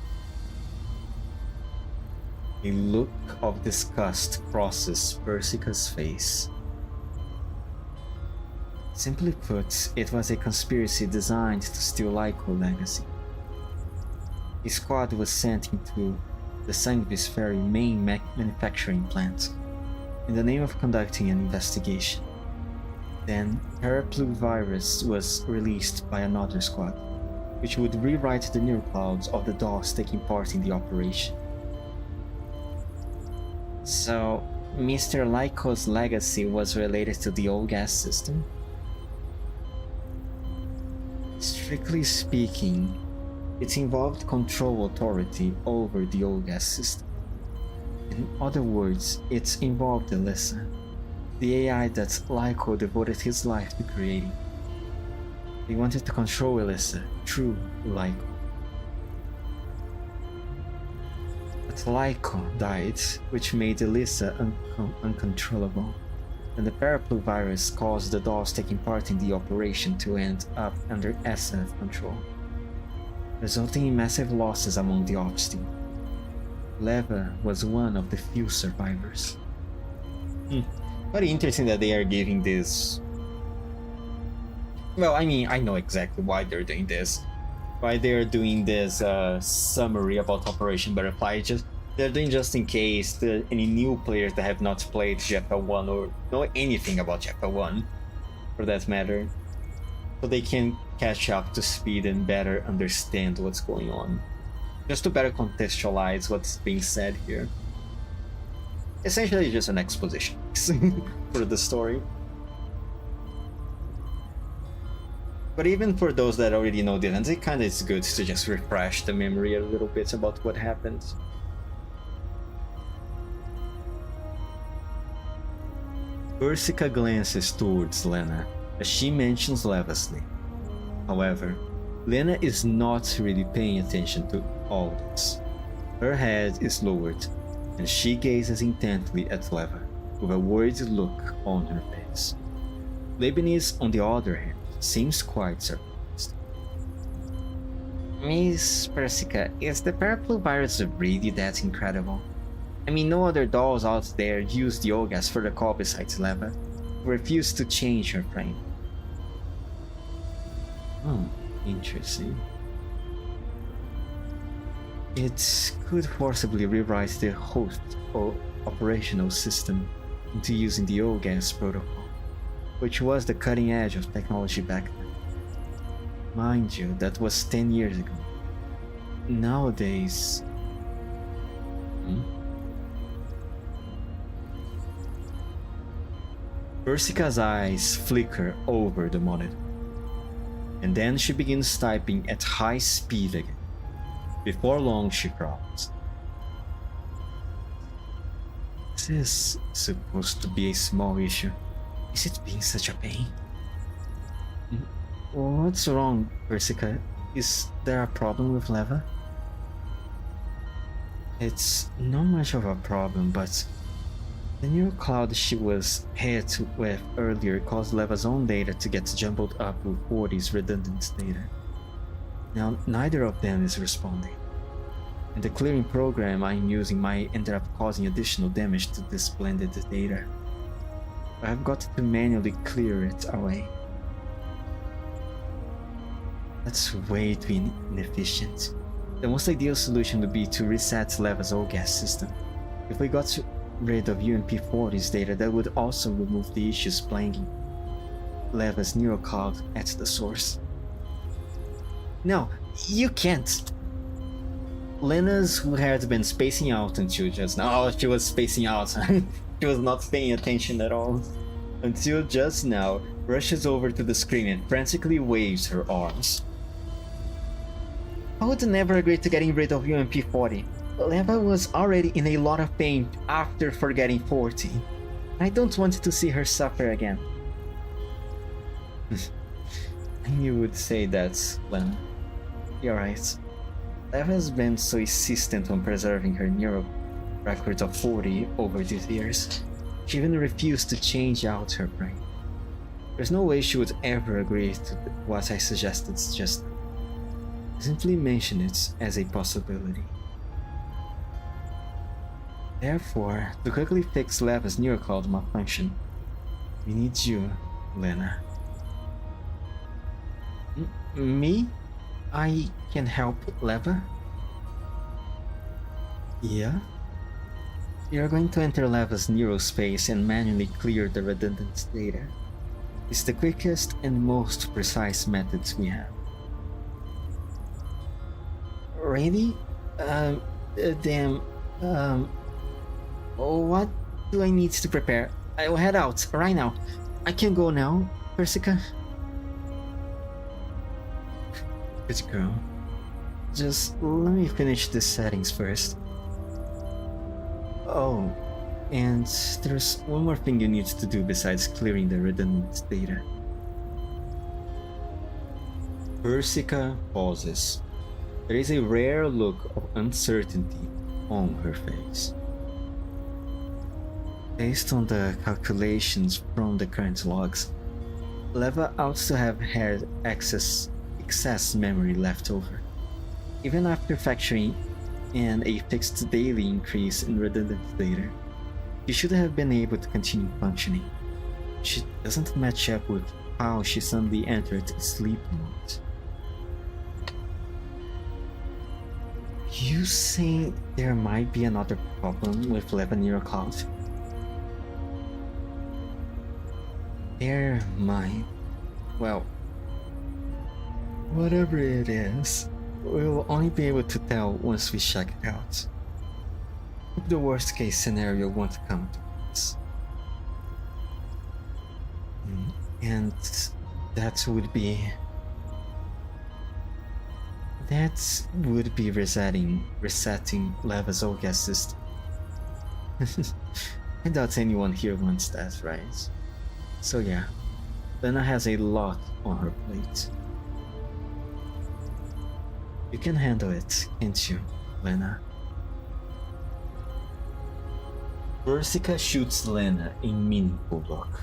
A look of disgust crosses Persica's face. Simply put, it was a conspiracy designed to steal Lyko legacy. A squad was sent into the Sangvis Ferry main manufacturing plant in the name of conducting an investigation. Then, Parapluvirus was released by another squad, which would rewrite the neuroclouds of the DOS taking part in the operation. So, Mr. Lyko's legacy was related to the old gas system? Strictly speaking, it involved control authority over the old gas system. In other words, it involved Alyssa, the AI that Lyko devoted his life to creating. They wanted to control Alyssa through Lyko. But Lyko died, which made Alyssa uncontrollable, and the Parapluvirus caused the DOS taking part in the operation to end up under SF control, resulting in massive losses among the ops team. Leva was one of the few survivors. Very interesting that they are giving this. Well, I mean, I know exactly why they're doing this. Why they're doing this summary about Operation Butterfly. They're doing just in case any new players that have not played GFL1 or know anything about GFL1, for that matter, so they can catch up to speed and better understand what's going on. Just to better contextualize what's being said here. Essentially just an exposition for the story. But even for those that already know the events, it kinda is good to just refresh the memory a little bit about what happened. Persica glances towards Lena as she mentions Leva's name. However, Lena is not really paying attention to all this. Her head is lowered, and she gazes intently at Leva with a worried look on her face. Leibniz, on the other hand, seems quite surprised. Miss Persica, is the Parapluvirus really that incredible? I mean, no other dolls out there use the Ogas for the call besides Leva, who refused to change her frame. Interesting. It could forcibly rewrite the host or operational system into using the OGAS protocol, which was the cutting edge of technology back then. Mind you, that was 10 years ago. Nowadays... Persica's eyes flicker over the monitor, and then she begins typing at high speed again. Before long, she growls. This is supposed to be a small issue. Is it being such a pain? What's wrong, Persica? Is there a problem with Leva? It's not much of a problem, but the new cloud she was hit with earlier caused Leva's own data to get jumbled up with 40's redundant data. Now, neither of them is responding. And the clearing program I'm using might end up causing additional damage to this blended data. I've got to manually clear it away. That's way too inefficient. The most ideal solution would be to reset Leva's old gas system. If we got rid of UMP-40's data, that would also remove the issues plaguing Leva's neural cloud at the source. No, you can't! Lena's, who had been spacing out until just now, she was spacing out. She was not paying attention at all. Until just now, rushes over to the screen and frantically waves her arms. I would never agree to getting rid of UMP-40. Leva was already in a lot of pain after forgetting 40. I don't want to see her suffer again. You would say that, Lena. You're right. Leva has been so insistent on preserving her neural record of 40 over these years. She even refused to change out her brain. There's no way she would ever agree to what I suggested just now. Simply mention it as a possibility. Therefore, to quickly fix Leva's neural cloud malfunction, we need you, Lena. Me? I can help Leva? Yeah? You're going to enter Leva's neural space and manually clear the redundant data. It's the quickest and most precise methods we have. Really? What do I need to prepare? I will head out right now. I can go now, Persica. Good girl. Just let me finish the settings first. Oh, and there's one more thing you need to do besides clearing the redundant data. Persica pauses. There is a rare look of uncertainty on her face. Based on the calculations from the current logs, Leva ought to have had excess memory left over. Even after factoring in a fixed daily increase in redundant data, she should have been able to continue functioning. She doesn't match up with how she suddenly entered sleep mode. You say there might be another problem with Leva neural cloud? There might. Well, whatever it is, we'll only be able to tell once we check it out. Hope the worst case scenario won't come to us. And that would be resetting Leva's old gas system. I doubt anyone here wants that, right? So yeah, Lena has a lot on her plate. You can handle it, can't you, Lena? Persica shoots Lena a meaningful look,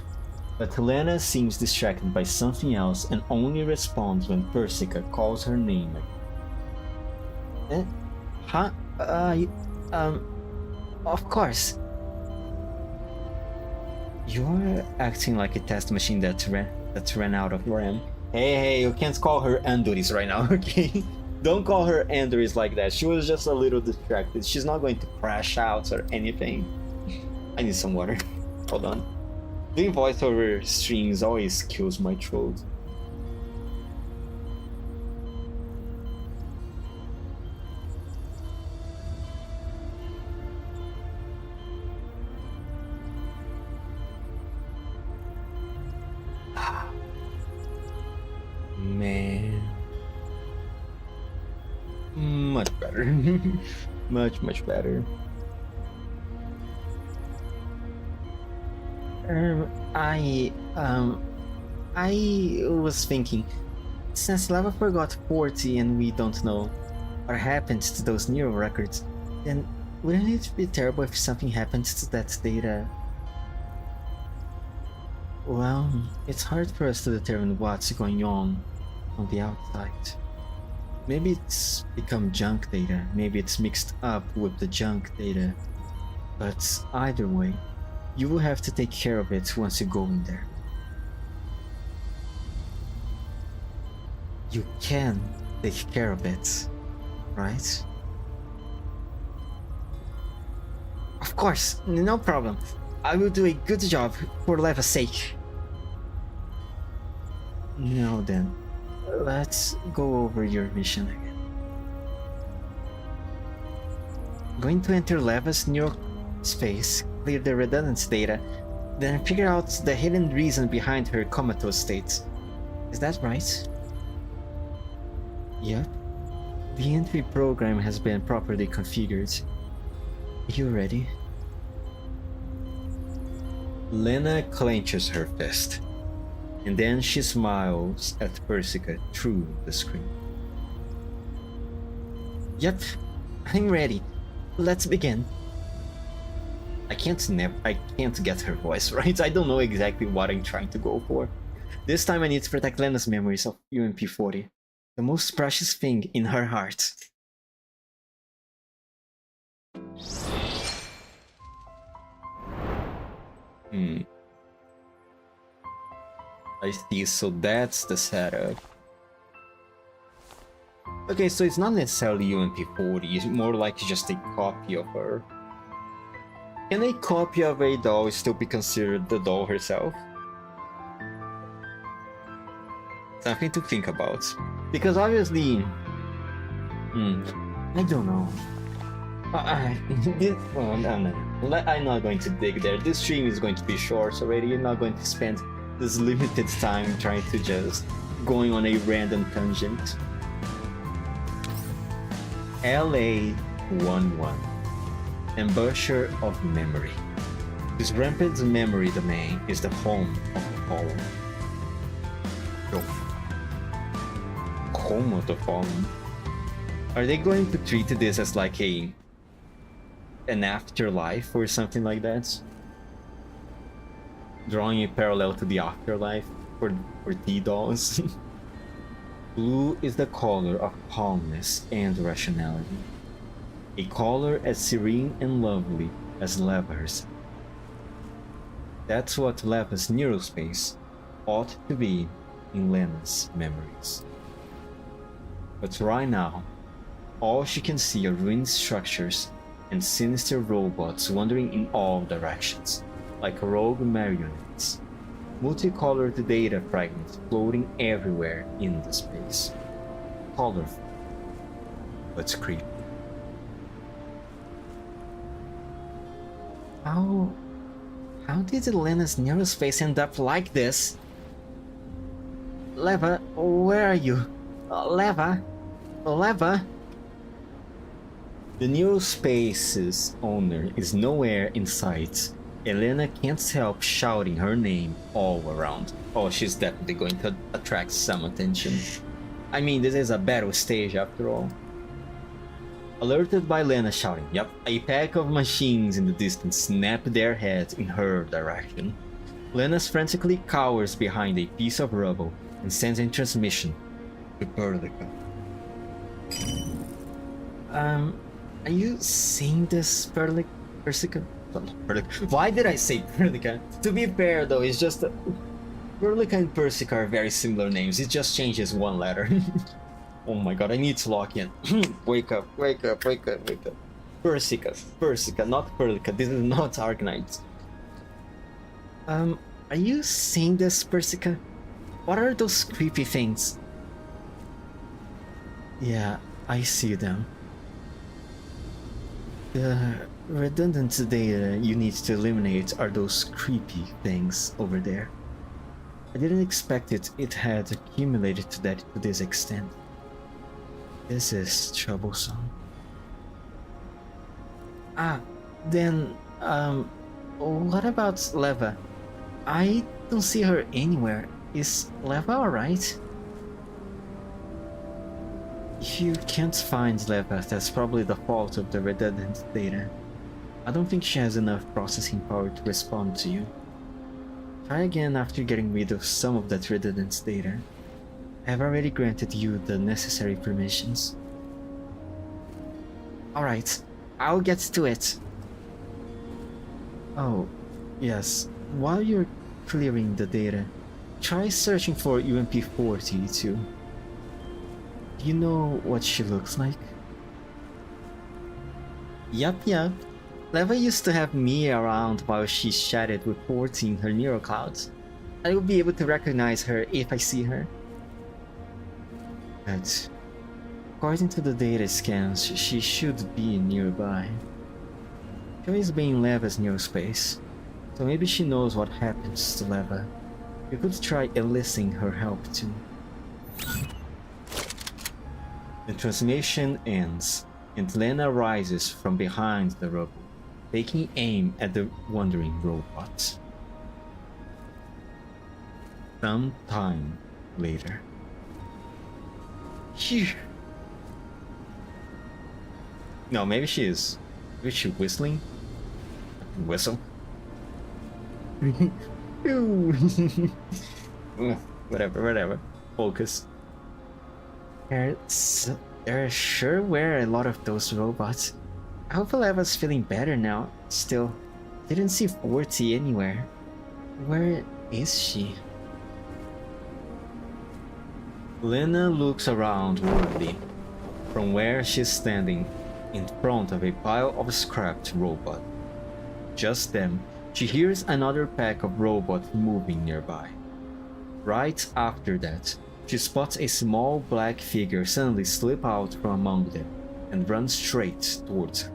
but Lena seems distracted by something else and only responds when Persica calls her name again. Huh? Of course. You're acting like a test machine that ran out of RAM. Hey, you can't call her Andoris right now, okay? Don't call her Andoris like that. She was just a little distracted. She's not going to crash out or anything. I need some water. Hold on. Doing voiceover streams always kills my throat. Man. Much better. much better. I was thinking, since Lava forgot 40 and we don't know what happened to those neural records, then wouldn't it be terrible if something happened to that data? Well, it's hard for us to determine what's going on the outside. Maybe it's become junk data, maybe it's mixed up with the junk data, but either way, you will have to take care of it once you go in there. You can take care of it, right? Of course, no problem. I will do a good job for Leva's sake. Now then, let's go over your mission again. Going to enter Leva's neural space, clear the redundant data, then figure out the hidden reason behind her comatose state. Is that right? Yep. The entry program has been properly configured. You ready? Lena clenches her fist, and then she smiles at Persica through the screen. Yep, I'm ready. Let's begin. I can't get her voice right. I don't know exactly what I'm trying to go for. This time I need to protect Lena's memories of UMP-40, the most precious thing in her heart. I see, so that's the setup. Okay, so it's not necessarily UMP-40, it's more like just a copy of her. Can a copy of a doll still be considered the doll herself? Something to think about. Because obviously... I don't know. No. I'm not going to dig there. This stream is going to be short already. You're not going to spend this limited time trying to just going on a random tangent. LA-11. Embouchure of Memory. This rampant memory domain is the home of the fallen. Home of the fallen? Are they going to treat this as like an afterlife or something like that? Drawing a parallel to the afterlife for T-dolls. Blue is the color of calmness and rationality. A color as serene and lovely as Leva herself. That's what Leva's neurospace ought to be in Lena's memories. But right now, all she can see are ruined structures and sinister robots wandering in all directions, like rogue marionettes. Multicolored data fragments floating everywhere in the space. Colorful, but creepy. How did Lena's neurospace end up like this? Leva, where are you? Leva? Leva? The neurospace's owner is nowhere in sight. Elena can't help shouting her name all around. Oh, she's definitely going to attract some attention. I mean, this is a battle stage after all. Alerted by Lena shouting, yep, a pack of machines in the distance snap their heads in her direction. Lena frantically cowers behind a piece of rubble and sends a transmission to Perlica. Are you seeing this, Persica? Why did I say Perlica? To be fair though, it's just Perlica and Persica are very similar names, it just changes one letter. Oh my god, I need to lock in. Wake up. Persica, not Perlica, this is not Arknight. Are you seeing this, Persica? What are those creepy things? Yeah, I see them. The redundant data you need to eliminate are those creepy things over there. I didn't expect it had accumulated to this extent. This is troublesome. Then, what about Leva? I don't see her anywhere. Is Leva alright? If you can't find Leva, that's probably the fault of the redundant data. I don't think she has enough processing power to respond to you. Try again after getting rid of some of that redundant data. I have already granted you the necessary permissions. Alright, I'll get to it. Oh, yes. While you're clearing the data, try searching for UMP-40 too. Do you know what she looks like? Yup. Leva used to have me around while she chatted with 40 in her neural clouds. I will be able to recognize her if I see her. But according to the data scans, she should be nearby. She always been in Leva's neurospace, so maybe she knows what happens to Leva. You could try enlisting her help too. The transmission ends, and Lena rises from behind the rubble, taking aim at the wandering robot. Some time later. Phew. No, maybe she is. Maybe she whistling? Whistle? Whatever. Focus. There sure were a lot of those robots. I hope Leva's feeling better now. Still, didn't see 40 anywhere. Where is she? Lena looks around worriedly from where she's standing in front of a pile of scrapped robots. Just then, she hears another pack of robots moving nearby. Right after that, she spots a small black figure suddenly slip out from among them and run straight towards her.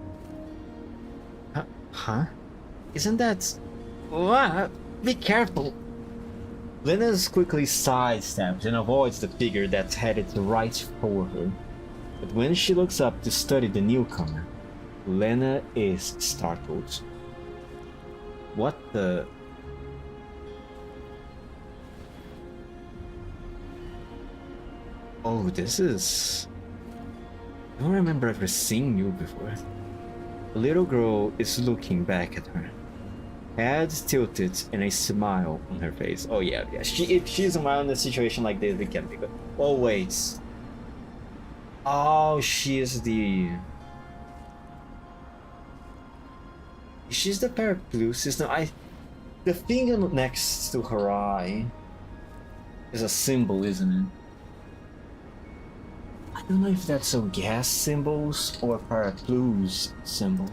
Huh? Isn't that... Be careful! Lena quickly sidesteps and avoids the figure that's headed right for her. But when she looks up to study the newcomer, Lena is startled. What the... Oh, this is... I don't remember ever seeing you before. The little girl is looking back at her. Head tilted and a smile on her face. Oh yeah. If she's around in a situation like this, it can be good. Oh wait. Oh, she's the paraplusis. No, the thing next to her eye is a symbol, isn't it? I don't know if that's a gas symbols or a paraplu's symbol.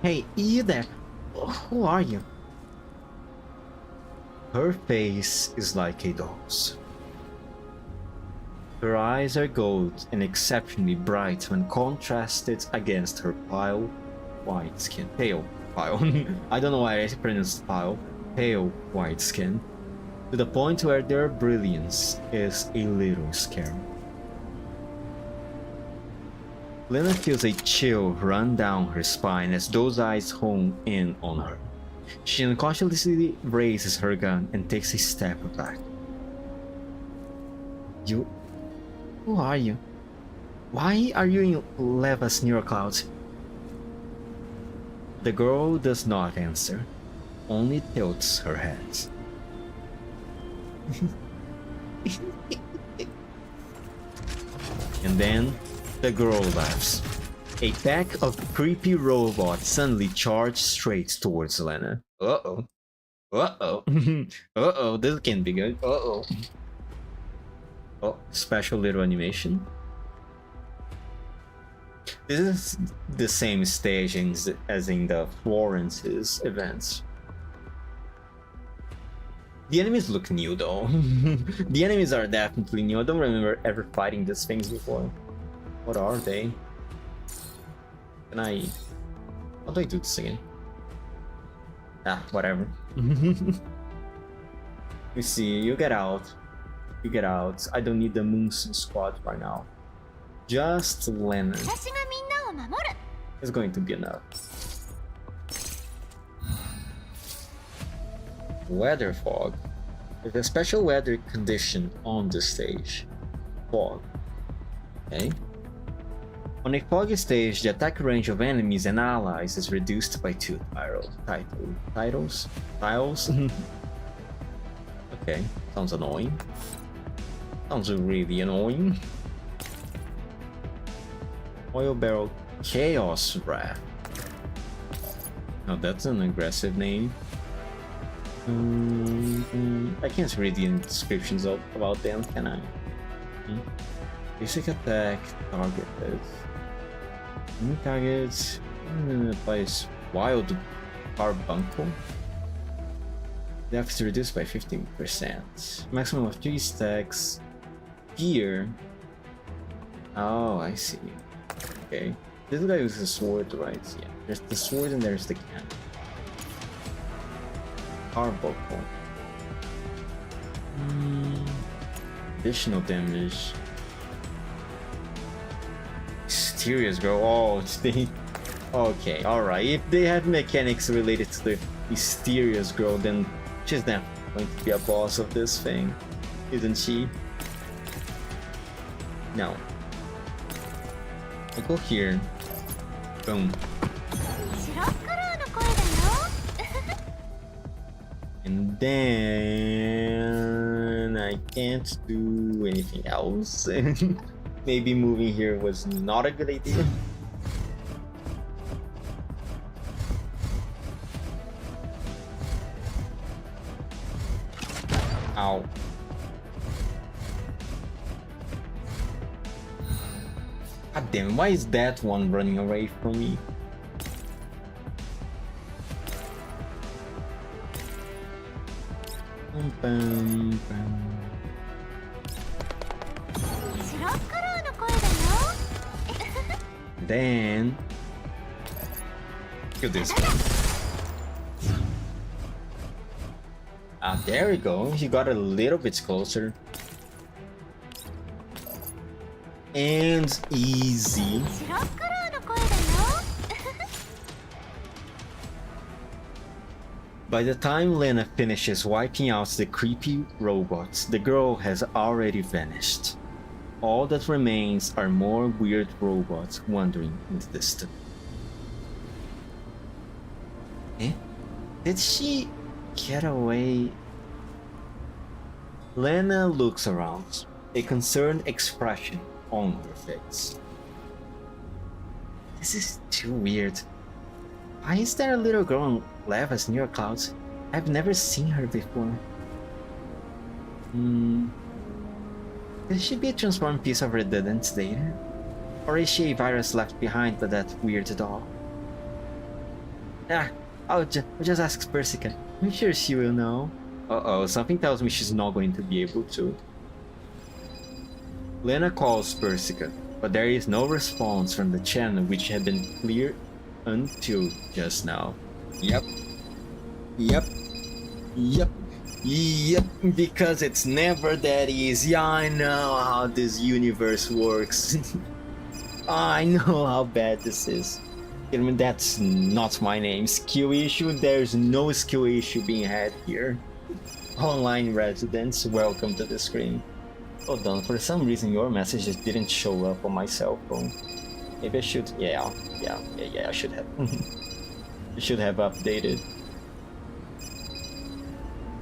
Hey, you there? Who are you? Her face is like a doll's. Her eyes are gold and exceptionally bright when contrasted against her pale white skin. Pale. I don't know why I pronounced pale white skin, to the point where their brilliance is a little scary. Lena feels a chill run down her spine as those eyes hone in on her. She unconsciously raises her gun and takes a step back. Who are you? Why are you in Leva's neurocloud? The girl does not answer, only tilts her head. And then, the girl laughs. A pack of creepy robots suddenly charge straight towards Lena. Uh-oh. Uh-oh, this can be good. Uh-oh. Oh, special little animation. This is the same stage as in the Florence's events. The enemies look new though. The enemies are definitely new. I don't remember ever fighting these things before. What are they? How do I do this again? Whatever. You see, you get out. I don't need the Moonson squad right now. Just Lena. It's going to be enough. Weather fog. With a special weather condition on the stage. Fog. Okay. On a foggy stage, the attack range of enemies and allies is reduced by 2 tiles. Okay, sounds annoying. Sounds really annoying. Oil Barrel Chaos Wrath. Oh, that's an aggressive name. I can't read the descriptions about them, can I? Basic attack targeted. New targets. Applies Wild Carbuncle. Depth is reduced by 15%. Maximum of 3 stacks. Gear. Oh, I see. Okay. This guy uses a sword, right? Yeah. There's the sword and there's the cannon. Carbuncle. Additional damage. Mysterious girl. Oh, they. Okay, alright. If they have mechanics related to the mysterious girl, then she's not going to be a boss of this thing, isn't she? No. I go here. Boom. And then I can't do anything else. Maybe moving here was not a good idea. Ow. God damn, why is that one running away from me? Then kill this one. Ah, there we go. He got a little bit closer. And easy. By the time Lena finishes wiping out the creepy robots, the girl has already vanished. All that remains are more weird robots wandering in the distance. Eh? Did she get away? Lena looks around, a concerned expression on her face. This is too weird. Why is there a little girl in lavas near clouds? I've never seen her before. Could she be a transformed piece of redundant data? Or is she a virus left behind by that weird doll? I'll just ask Persica. I'm sure she will know. Uh-oh, something tells me she's not going to be able to. Lena calls Persica, but there is no response from the channel, which had been clear until just now. Yep, because it's never that easy. I know how this universe works. I know how bad this is. I mean, that's not my name. Skill issue? There's no skill issue being had here. Online residents, welcome to the screen. Hold on, for some reason your messages didn't show up on my cell phone. Maybe I should, yeah, I should have. I should have updated.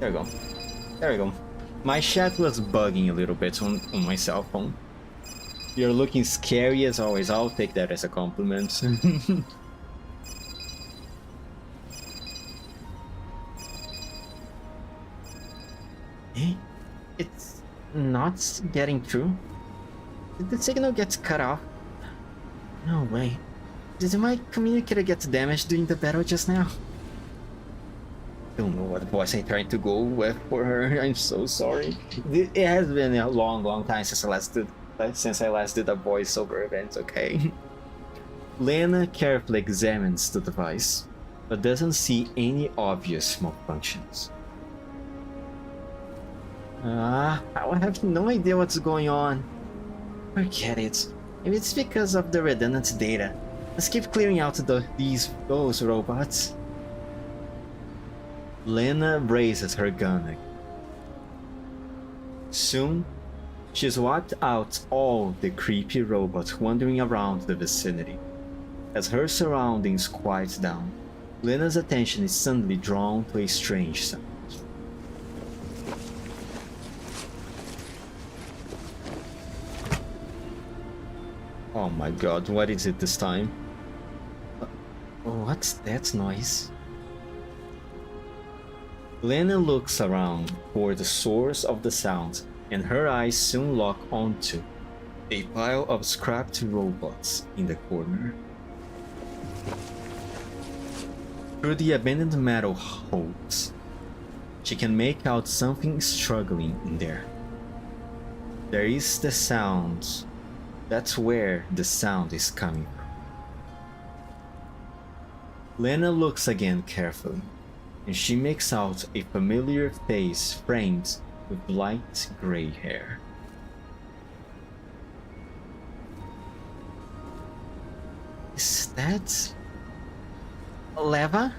There we go. My chat was bugging a little bit on my cell phone. You're looking scary as always. I'll take that as a compliment. It's not getting through. Did the signal get cut off? No way. Did my communicator get damaged during the battle just now? Don't know what voice I tried to go with for her. I'm so sorry. It has been a long time since I last did a voiceover event, okay? Lena carefully examines the device, but doesn't see any obvious malfunctions. I have no idea what's going on. Forget it. Maybe it's because of the redundant data. Let's keep clearing out those robots. Lena raises her gun again. Soon, she's wiped out all the creepy robots wandering around the vicinity. As her surroundings quiet down, Lena's attention is suddenly drawn to a strange sound. Oh my god, what is it this time? What's that noise? Lena looks around for the source of the sound, and her eyes soon lock onto a pile of scrapped robots in the corner. Through the abandoned metal holes, she can make out something struggling in there. There is the sound. That's where the sound is coming from. Lena looks again carefully, and she makes out a familiar face framed with light gray hair. Is that Leva?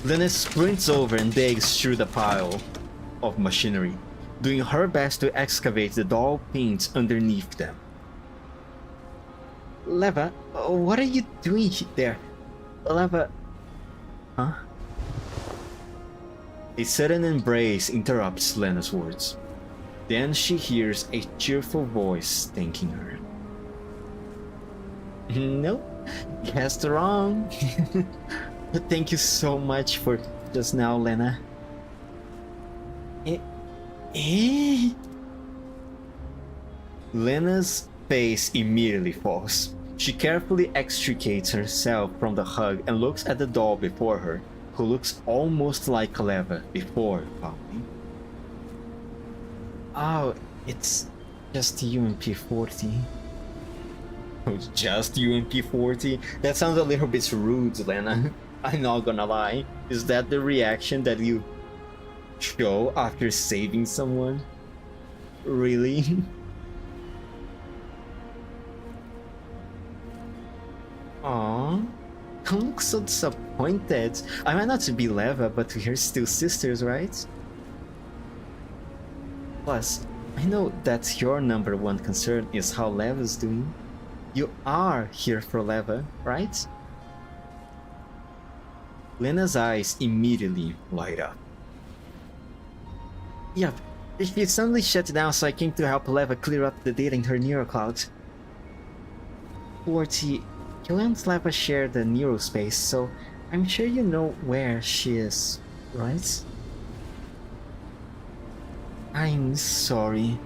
Lena sprints over and digs through the pile of machinery, doing her best to excavate the dull paint underneath them. Leva, what are you doing there? Leva... Huh? A sudden embrace interrupts Lena's words. Then she hears a cheerful voice thanking her. Nope, guessed wrong. But thank you so much for just now, Lena. Lena's face immediately falls. She carefully extricates herself from the hug and looks at the doll before her, who looks almost like Leva before falling. Oh, it's just UMP-40. Oh, just UMP-40? That sounds a little bit rude, Lena. I'm not gonna lie. Is that the reaction that you show after saving someone? Really? Aww. Don't look so disappointed. I might not be Leva, but we're still sisters, right? Plus, I know that your number one concern is how Leva's doing. You are here for Leva, right? Lena's eyes immediately light up. Yup, it suddenly shut down, so I came to help Leva clear up the data in her neurocloud. 40, you and Leva share the neurospace, so I'm sure you know where she is, right? I'm sorry.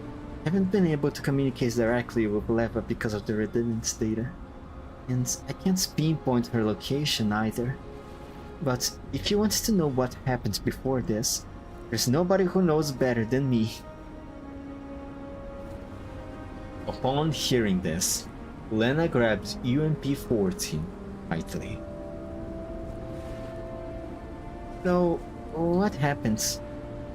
I haven't been able to communicate directly with Leva because of the redundant data. And I can't pinpoint her location either. But if you want to know what happened before this, there's nobody who knows better than me. Upon hearing this, Lena grabbed UMP-14 tightly. So, what happened?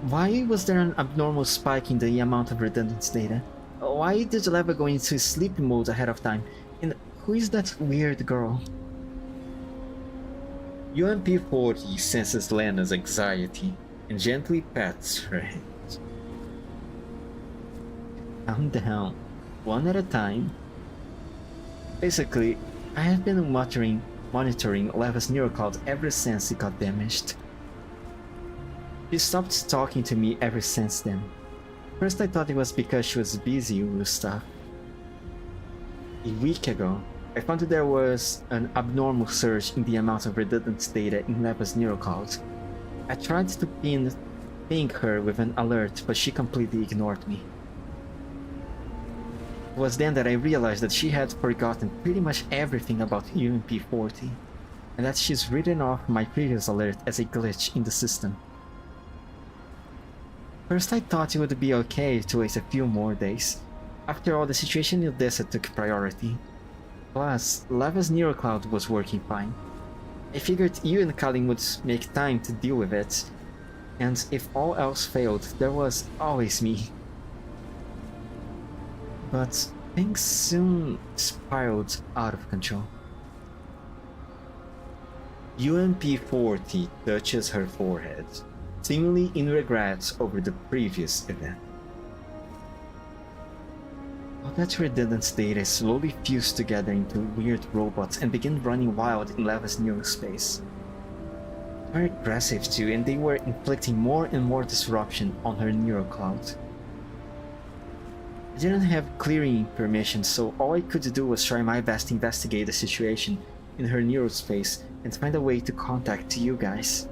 Why was there an abnormal spike in the amount of redundant data? Why did Leva go into sleep mode ahead of time? And who is that weird girl? UMP-40 senses Lena's anxiety and gently pats her hand. Calm down, one at a time. Basically, I have been monitoring Leva's neurocloud ever since it got damaged. She stopped talking to me ever since then. First I thought it was because she was busy with stuff. A week ago, I found that there was an abnormal surge in the amount of redundant data in Leva's neurocloud. I tried to ping her with an alert, but she completely ignored me. It was then that I realized that she had forgotten pretty much everything about UMP-40, and that she's written off my previous alert as a glitch in the system. First I thought it would be okay to wait a few more days. After all, the situation in Odessa took priority. Plus, Leva's neurocloud was working fine. I figured you and Colin would make time to deal with it, and if all else failed, there was always me. But things soon spiraled out of control. UMP-40 touches her forehead, seemingly in regret over the previous event. All that redundant data slowly fused together into weird robots and began running wild in Leva's neurospace. They were aggressive too, and they were inflicting more and more disruption on her neural cloud. I didn't have clearing permission, so all I could do was try my best to investigate the situation in her neurospace and find a way to contact you guys.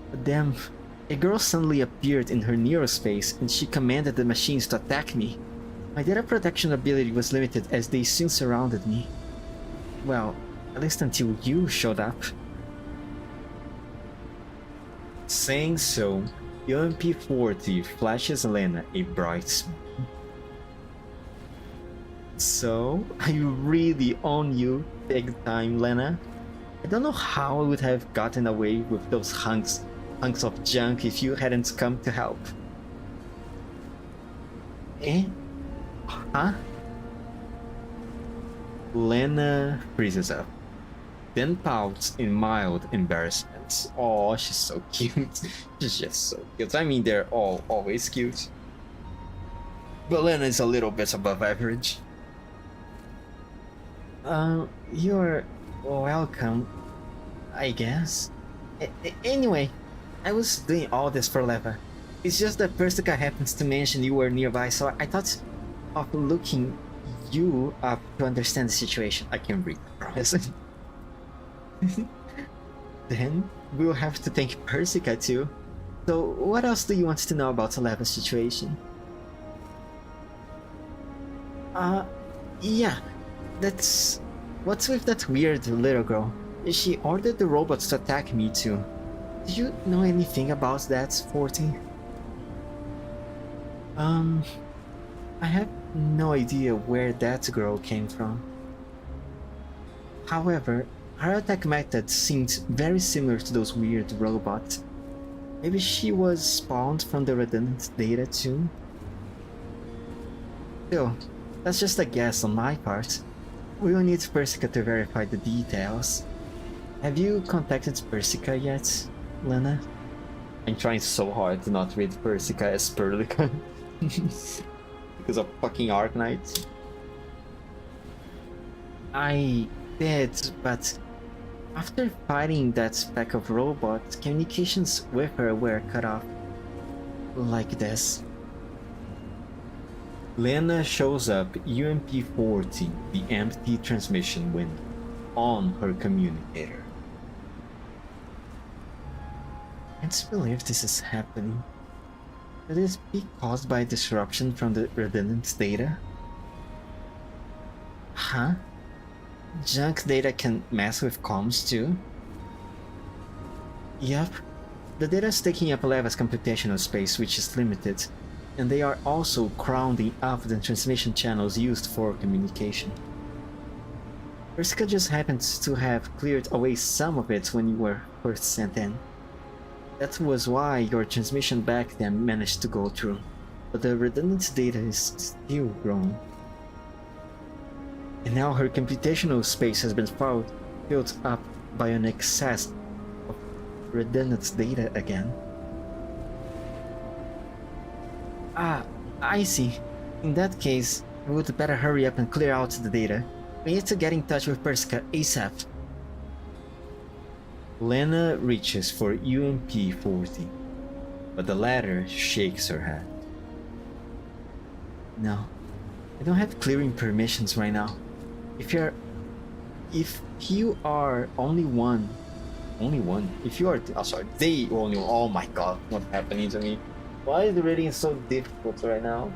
But then, a girl suddenly appeared in her neurospace and she commanded the machines to attack me. My data protection ability was limited as they soon surrounded me. Well, at least until you showed up. Saying so, UMP-40 flashes Elena a bright smile. So, I really own you big time, Lena. I don't know how I would have gotten away with those hunks of junk if you hadn't come to help. Eh? Huh? Lena freezes up, then pouts in mild embarrassment. Oh, she's so cute. She's just so cute. I mean, they're all always cute. But Lena is a little bit above average. You're welcome, I guess. Anyway, I was doing all this for Leva. It's just that Persica happens to mention you were nearby, so I thought of looking you up to understand the situation. I can read, promise. Then we'll have to thank Persica too. So what else do you want to know about Leva's situation? Yeah. That's... What's with that weird little girl? She ordered the robots to attack me too. Do you know anything about that, 40? I have no idea where that girl came from. However, her attack method seemed very similar to those weird robots. Maybe she was spawned from the redundant data too? Still, that's just a guess on my part. We will need Persica to verify the details. Have you contacted Persica yet, Lena? I'm trying so hard to not read Persica as Perlica. Because of fucking Arknight. I did, but after fighting that speck of robots, communications with her were cut off. Like this. Lena shows up UMP-40, the empty transmission window, on her communicator. I can't believe this is happening. Could this be caused by disruption from the redundant data? Huh? Junk data can mess with comms too? Yup. The data is taking up Leva's computational space, which is limited, and they are also crowding up the transmission channels used for communication. Persica just happens to have cleared away some of it when you were first sent in. That was why your transmission back then managed to go through, but the redundant data is still growing. And now her computational space has been filled up by an excess of redundant data again. Ah, I see. In that case, we would better hurry up and clear out the data. We need to get in touch with Persica ASAP. Lena reaches for UMP-40, but the latter shakes her head. No, I don't have clearing permissions right now. If you are only one, if you are, they only, oh my god, what's happening to me? Why is the reading so difficult right now?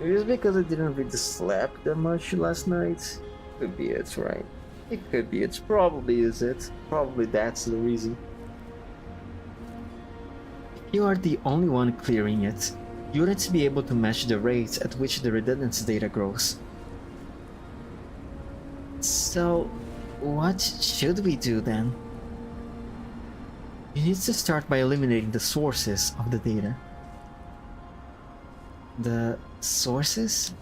Maybe it's because I didn't really sleep that much last night. Could be it, right? It could be, it probably is it. Probably that's the reason. If you are the only one clearing it, you wouldn't be able to match the rate at which the redundant data grows. So, what should we do then? You need to start by eliminating the sources of the data. The sources?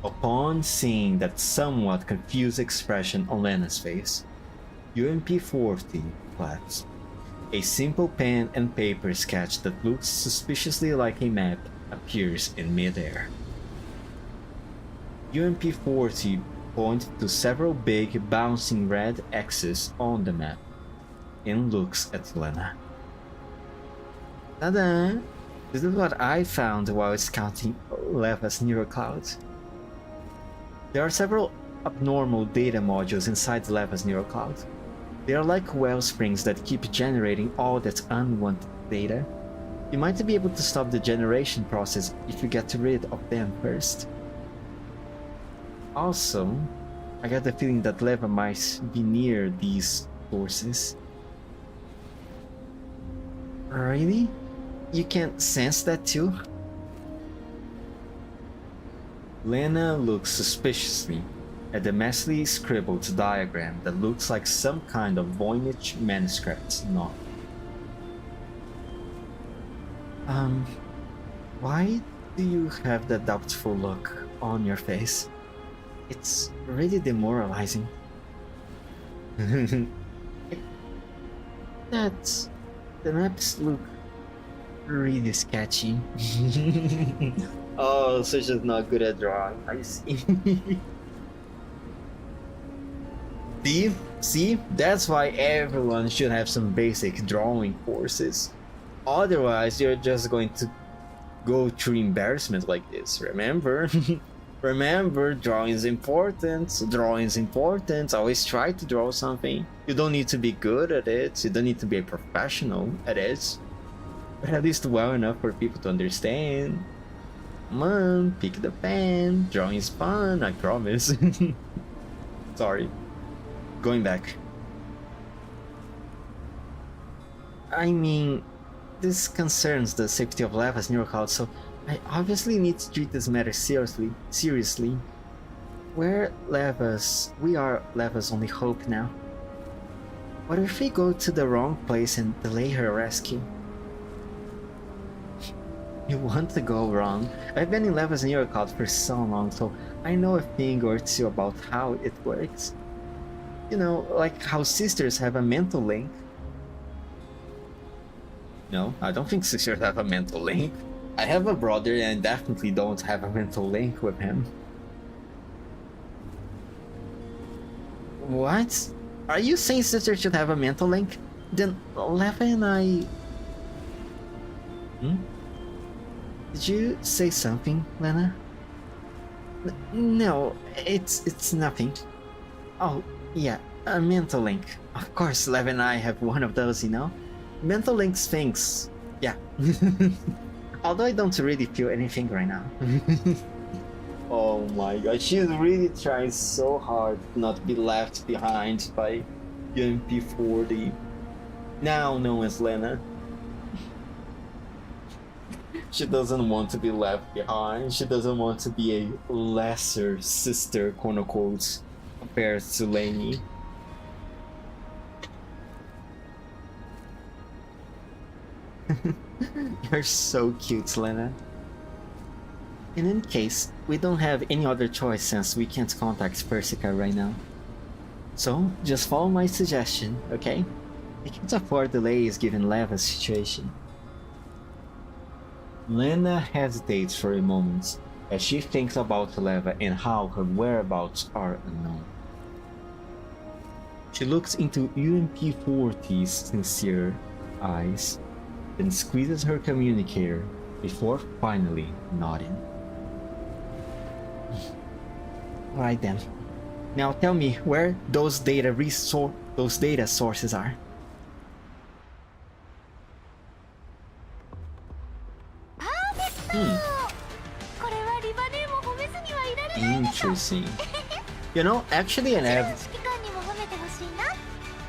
Upon seeing that somewhat confused expression on Lena's face, UMP-40 claps. A simple pen and paper sketch that looks suspiciously like a map appears in midair. UMP-40 points to several big bouncing red X's on the map and looks at Lena. Ta-da! This is what I found while scouting Leva's neural cloud. There are several abnormal data modules inside Leva's neural cloud. They are like well springs that keep generating all that unwanted data. You might be able to stop the generation process if you get rid of them first. Also, I got the feeling that Leva might be near these sources. Really? You can't sense that too? Lena looks suspiciously at the messily scribbled diagram that looks like some kind of Voynich manuscript novel. Why do you have that doubtful look on your face? It's really demoralizing. That's... the maps look really sketchy. Oh, so she's not good at drawing, I see. See? That's why everyone should have some basic drawing courses. Otherwise, you're just going to go through embarrassment like this, remember? Remember, drawing is important. Always try to draw something. You don't need to be good at it. You don't need to be a professional at it. But at least well enough for people to understand. Come on, pick the pen. Drawing is fun, I promise. Sorry. Going back. I mean, this concerns the safety of Leva's neural cloud, so I obviously need to treat this matter seriously. We are Leva's only hope now. What if we go to the wrong place and delay her rescue? You want to go wrong? I've been in Leva's neural cloud for so long, so I know a thing or two about how it works. You know, like how sisters have a mental link. No, I don't think sisters have a mental link. I have a brother and definitely don't have a mental link with him. What? Are you saying sisters should have a mental link? Then Leva and I... Did you say something, Lena? No, it's nothing. Oh, yeah, a mental link. Of course, Leva and I have one of those, you know? Mental links things. Yeah. Although I don't really feel anything right now. Oh my god, she's really trying so hard not to be left behind by UMP-40. Now known as Lena. She doesn't want to be left behind. She doesn't want to be a lesser sister, quote unquote, compared to Lainey. You're so cute, Lena. In any case, we don't have any other choice since we can't contact Persica right now. So, just follow my suggestion, okay? We can't afford delays given Leva's situation. Lena hesitates for a moment as she thinks about Leva and how her whereabouts are unknown. She looks into UMP-40's sincere eyes, then squeezes her communicator before finally nodding. Alright then. Now tell me where those data sources are. Interesting. You know, actually I have...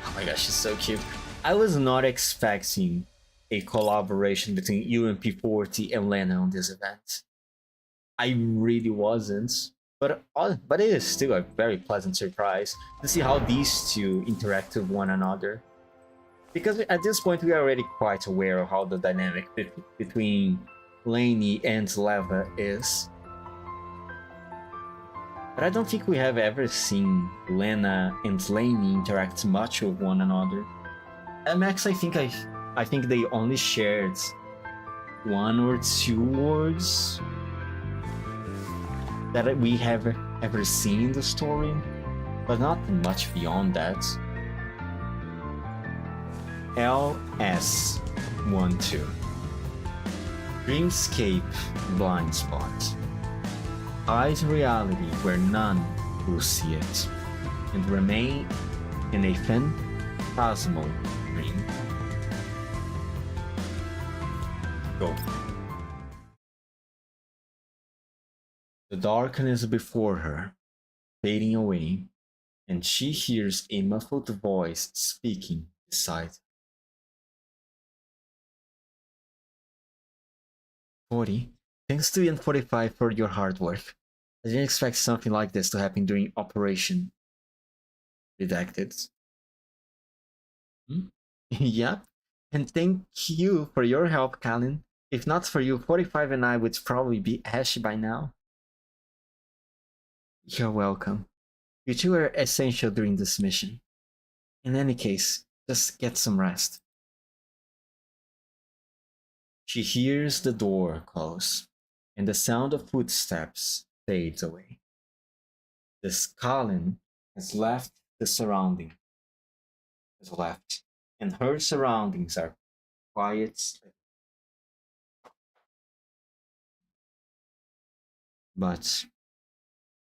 Oh my gosh, she's so cute. I was not expecting a collaboration between UMP-40 and Lena on this event. I really wasn't. But it is still a very pleasant surprise to see how these two interact with one another. Because at this point we are already quite aware of how the dynamic between Lainey and Leva is. But I don't think we have ever seen Lena and Lainey interact much with one another. At max, I think they only shared 1 or 2 words that we have ever seen in the story, but not much beyond that. LS12 Dreamscape Blind Spot. Hide reality where none will see it, and remain in a phantasmal dream. Go. The darkness before her, fading away, and she hears a muffled voice speaking beside her. 40. Thanks to N45 for your hard work. I didn't expect something like this to happen during Operation Redacted. Yep. And thank you for your help, Callan. If not for you, 45 and I would probably be ashy by now. You're welcome. You two were essential during this mission. In any case, just get some rest. She hears the door close, and the sound of footsteps fades away. This Colin has left the surrounding. Has left, and her surroundings are quiet. But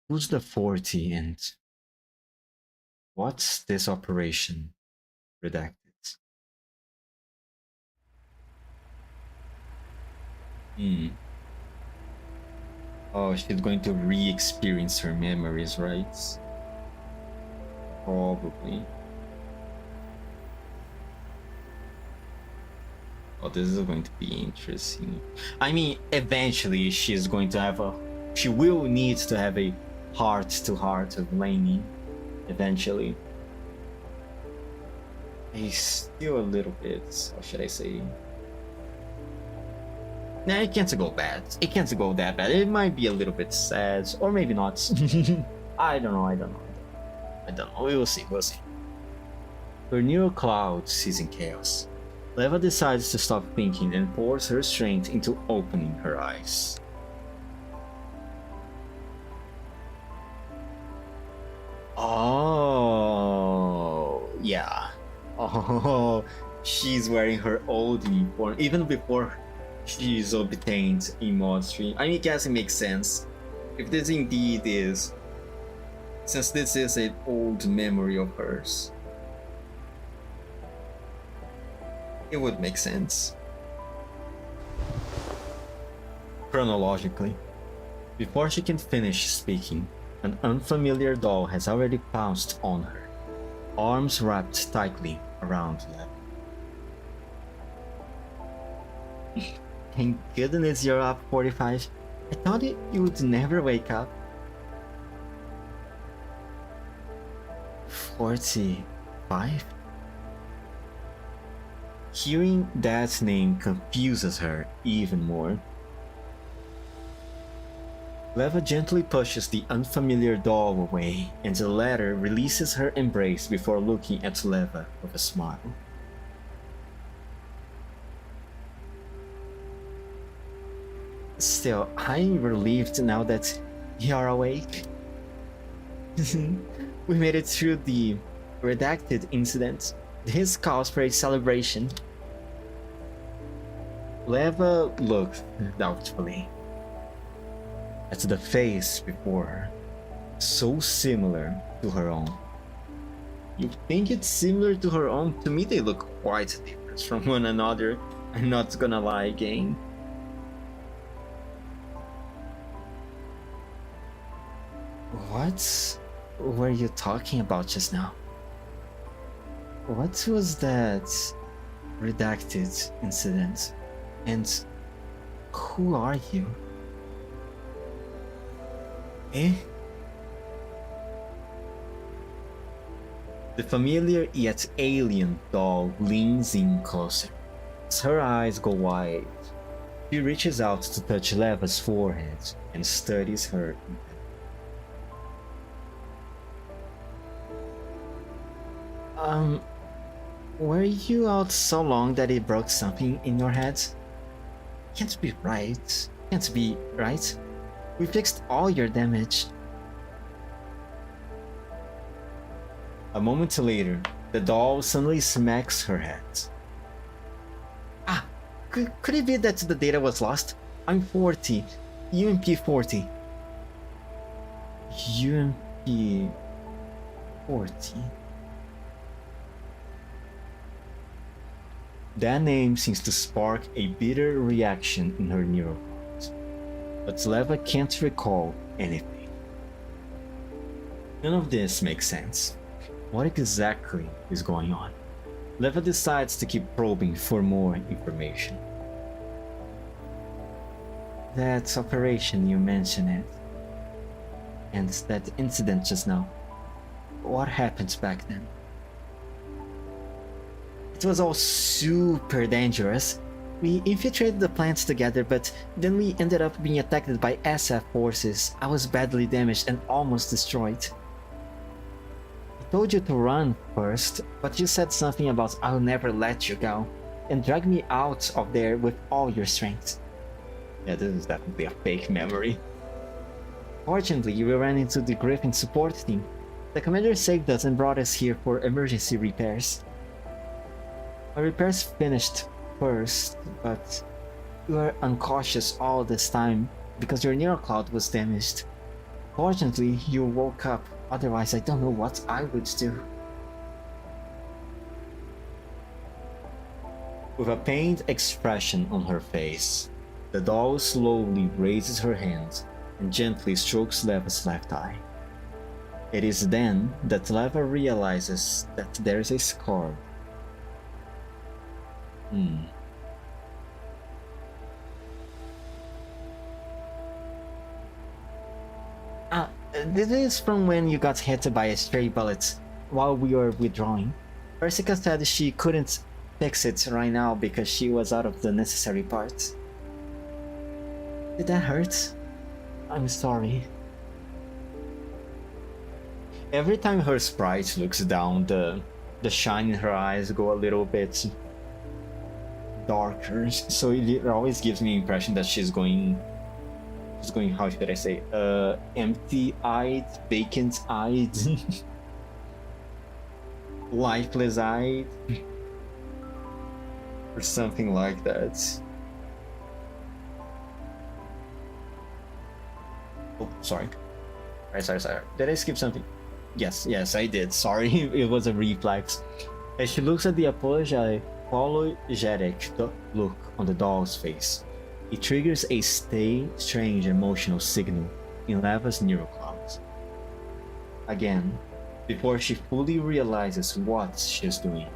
who's the 40 and what's this operation redacted? Oh, she's going to re-experience her memories, right? Probably. Oh, this is going to be interesting. I mean, eventually she will need to have a heart-to-heart with Lainey. Eventually. He's still a little bit, how should I say? Nah, it can't go bad. It can't go that bad. It might be a little bit sad, or maybe not. I don't know. We will see. Her neural cloud sees in chaos. Leva decides to stop thinking and pours her strength into opening her eyes. Oh, yeah. Oh, she's wearing her old uniform, even before she's obtained a mod stream. I mean, I guess it makes sense. If this indeed is, since this is an old memory of hers, it would make sense. Chronologically, before she can finish speaking, an unfamiliar doll has already pounced on her, arms wrapped tightly around Lev. Thank goodness you're up, 45. I thought you would never wake up. 45? Hearing that name confuses her even more. Leva gently pushes the unfamiliar doll away, and the latter releases her embrace before looking at Leva with a smile. Still, I'm relieved now that you're awake. We made it through the redacted incident. This calls for a celebration. Leva looked doubtfully at the face before her, so similar to her own. You think it's similar to her own? To me, they look quite different from one another. I'm not gonna lie again. What were you talking about just now? What was that redacted incident? And who are you? Eh? The familiar yet alien doll leans in closer. As her eyes go wide, she reaches out to touch Leva's forehead and studies her. Were you out so long that it broke something in your head? Can't be right. Can't be right. We fixed all your damage. A moment later, the doll suddenly smacks her head. Ah, could it be that the data was lost? I'm 40. UMP 40. UMP 40. That name seems to spark a bitter reaction in her neurons, but Sleva can't recall anything. None of this makes sense. What exactly is going on? Leva decides to keep probing for more information. That operation you mentioned it, and that incident just now. What happened back then? It was all super dangerous. We infiltrated the plants together, but then we ended up being attacked by SF forces. I was badly damaged and almost destroyed. I told you to run first, but you said something about I'll never let you go, and dragged me out of there with all your strength. Yeah, this is definitely a fake memory. Fortunately, we ran into the Griffin support team. The commander saved us and brought us here for emergency repairs. My repairs finished first, but you were uncautious all this time because your neural cloud was damaged. Fortunately, you woke up, otherwise I don't know what I would do. With a pained expression on her face, the doll slowly raises her hand and gently strokes Leva's left eye. It is then that Leva realizes that there is a scar. This is from when you got hit by a stray bullet while we were withdrawing. Persica said she couldn't fix it right now because she was out of the necessary parts. Did that hurt? I'm sorry. Every time her sprite looks down, the shine in her eyes go a little bit darker, so it always gives me the impression that she's going, how should I say, empty-eyed, vacant-eyed, lifeless-eyed, or something like that. Oh, sorry. Sorry. Did I skip something? Yes, I did. Sorry, it was a reflex. As she looks at the apologetic look on the doll's face, it triggers a strange emotional signal in Leva's neural clouds. Again, before she fully realizes what she's doing,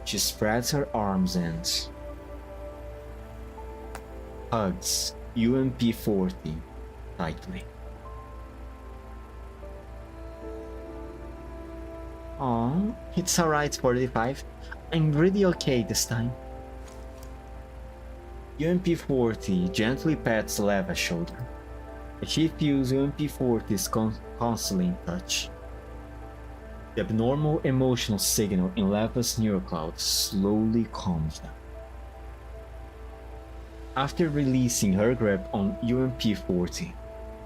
she spreads her arms and hugs UMP 40 tightly. Aw, it's alright, 45. I'm really okay this time. UMP 40 gently pats Leva's shoulder. She feels UMP 40's counseling touch. The abnormal emotional signal in Leva's neural cloud slowly calms down. After releasing her grip on UMP 40,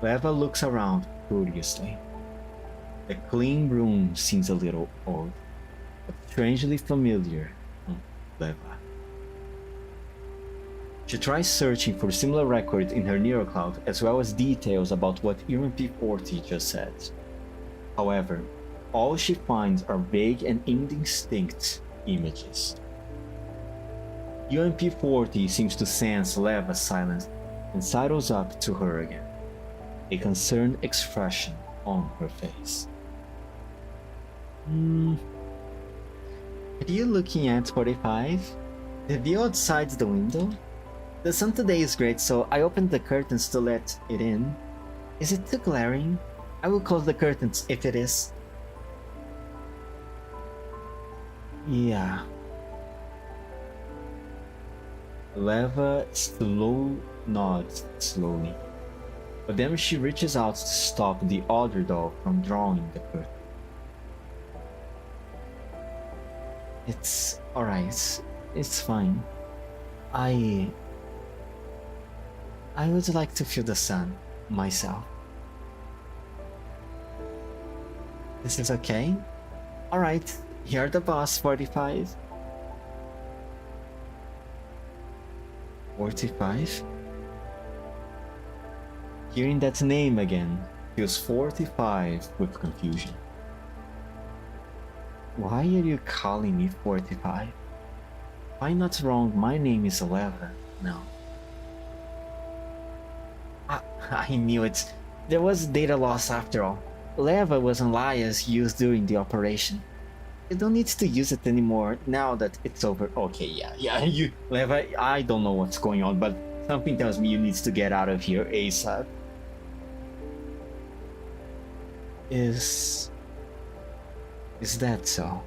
Leva looks around curiously. The clean room seems a little odd, but strangely familiar to Leva. She tries searching for similar records in her neural cloud as well as details about what UMP 40 just said. However, all she finds are vague and indistinct images. UMP 40 seems to sense Leva's silence and sidles up to her again, a concerned expression on her face. Are you looking at 45? The view outside the window? The sun today is great, so I opened the curtains to let it in. Is it too glaring? I will close the curtains if it is. Yeah. Leva nods slowly, but then she reaches out to stop the other doll from drawing the curtain. It's alright. It's fine. I would like to feel the sun myself. This is okay? Alright, you're the boss, 45. 45? Hearing that name again feels 45 with confusion. Why are you calling me 45? If I'm not wrong, my name is 11 now. I knew it. There was data loss after all. Leva was an alias used during the operation. You don't need to use it anymore now that it's over. Okay, yeah, you, Leva, I don't know what's going on, but something tells me you need to get out of here ASAP. Is that so?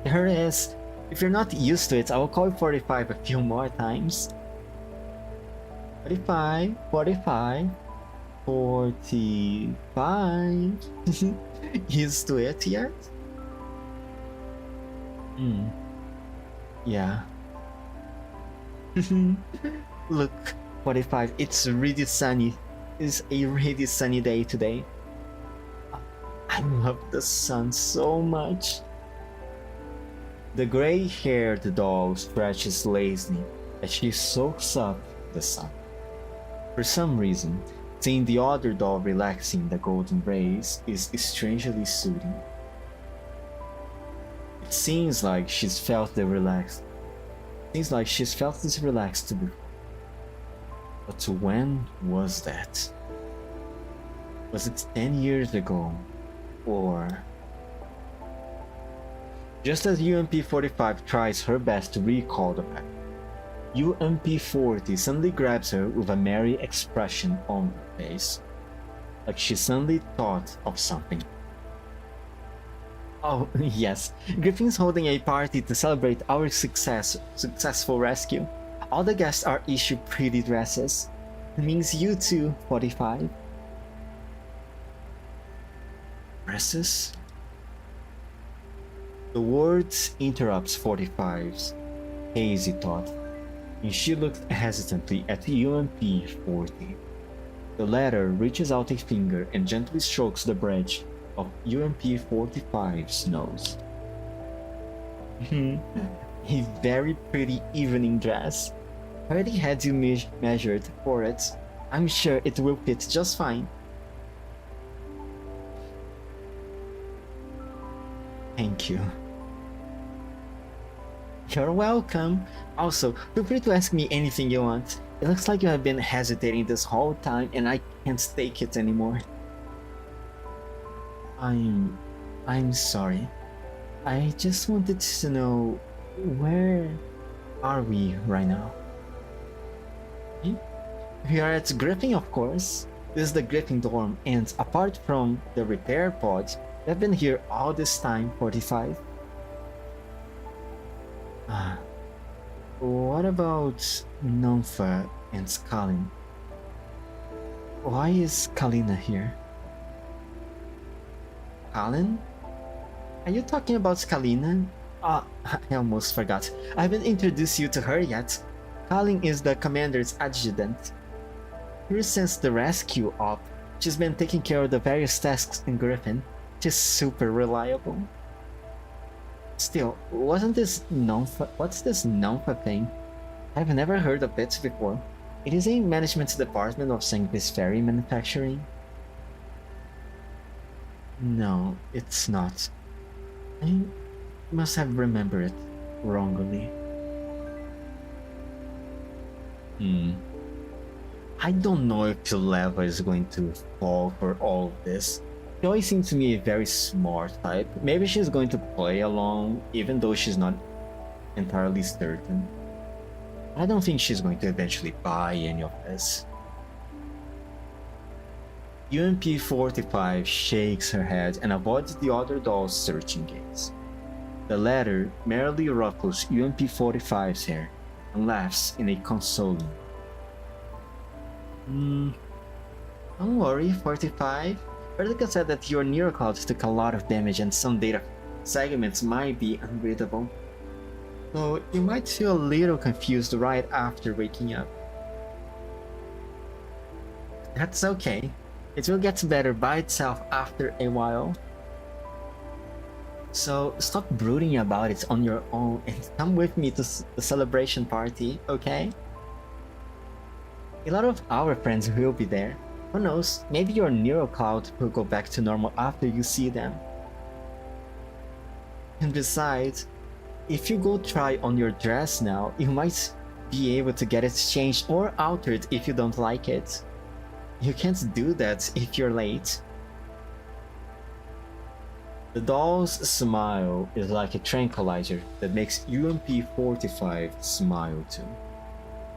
There is. If you're not used to it, I will call you 45 a few more times. 45, 45, 45. Used to it yet? Yeah. Look, 45, it's really sunny. It's a really sunny day today. I love the sun so much. The gray-haired doll stretches lazily as she soaks up the sun. For some reason, seeing the other doll relaxing in the golden rays is strangely soothing. It seems like she's felt this relaxed before. But when was that? Was it 10 years ago? Or... Just as UMP-45 tries her best to recall the past, UMP-40 suddenly grabs her with a merry expression on her face, like she suddenly thought of something. Oh, yes, Griffin's holding a party to celebrate our successful rescue. All the guests are issued pretty dresses. It means you too, 45. Dresses? The words interrupts 45's hazy thought, and she looked hesitantly at UMP-40. The latter reaches out a finger and gently strokes the bridge of UMP-45's nose. A very pretty evening dress. I already had you measured for it. I'm sure it will fit just fine. Thank you. You're welcome. Also, feel free to ask me anything you want. It looks like you have been hesitating this whole time and I can't take it anymore. I'm sorry. I just wanted to know, where are we right now? We are at Griffin, of course. This is the Griffin dorm, and apart from the repair pod, we've been here all this time, 45. What about Nonfa and Skalin? Why is Kalina here? Kalin? Are you talking about Skalina? I almost forgot. I haven't introduced you to her yet. Kalin is the commander's adjutant. Ever since the rescue op, she's been taking care of the various tasks in Griffin. She's super reliable. Still, wasn't this Nonfa? What's this Nonfa thing? I've never heard of it before. It is a management department of Sangvis Ferry Manufacturing. No, it's not. I must have remembered it wrongly. I don't know if Leva is going to fall for all of this. She always seems to me a very smart type. Maybe she's going to play along, even though she's not entirely certain. I don't think she's going to eventually buy any of this. UMP-45 shakes her head and avoids the other doll's searching gaze. The latter merely ruffles UMP-45's hair and laughs in a consoling. Don't worry, 45. Vertica said that your neurocloud took a lot of damage and some segments might be unreadable. So you might feel a little confused right after waking up. That's okay. It will get better by itself after a while. So stop brooding about it on your own and come with me to the celebration party, okay? A lot of our friends will be there. Who knows, maybe your neural cloud will go back to normal after you see them. And besides, if you go try on your dress now, you might be able to get it changed or altered if you don't like it. You can't do that if you're late. The doll's smile is like a tranquilizer that makes UMP-45 smile too.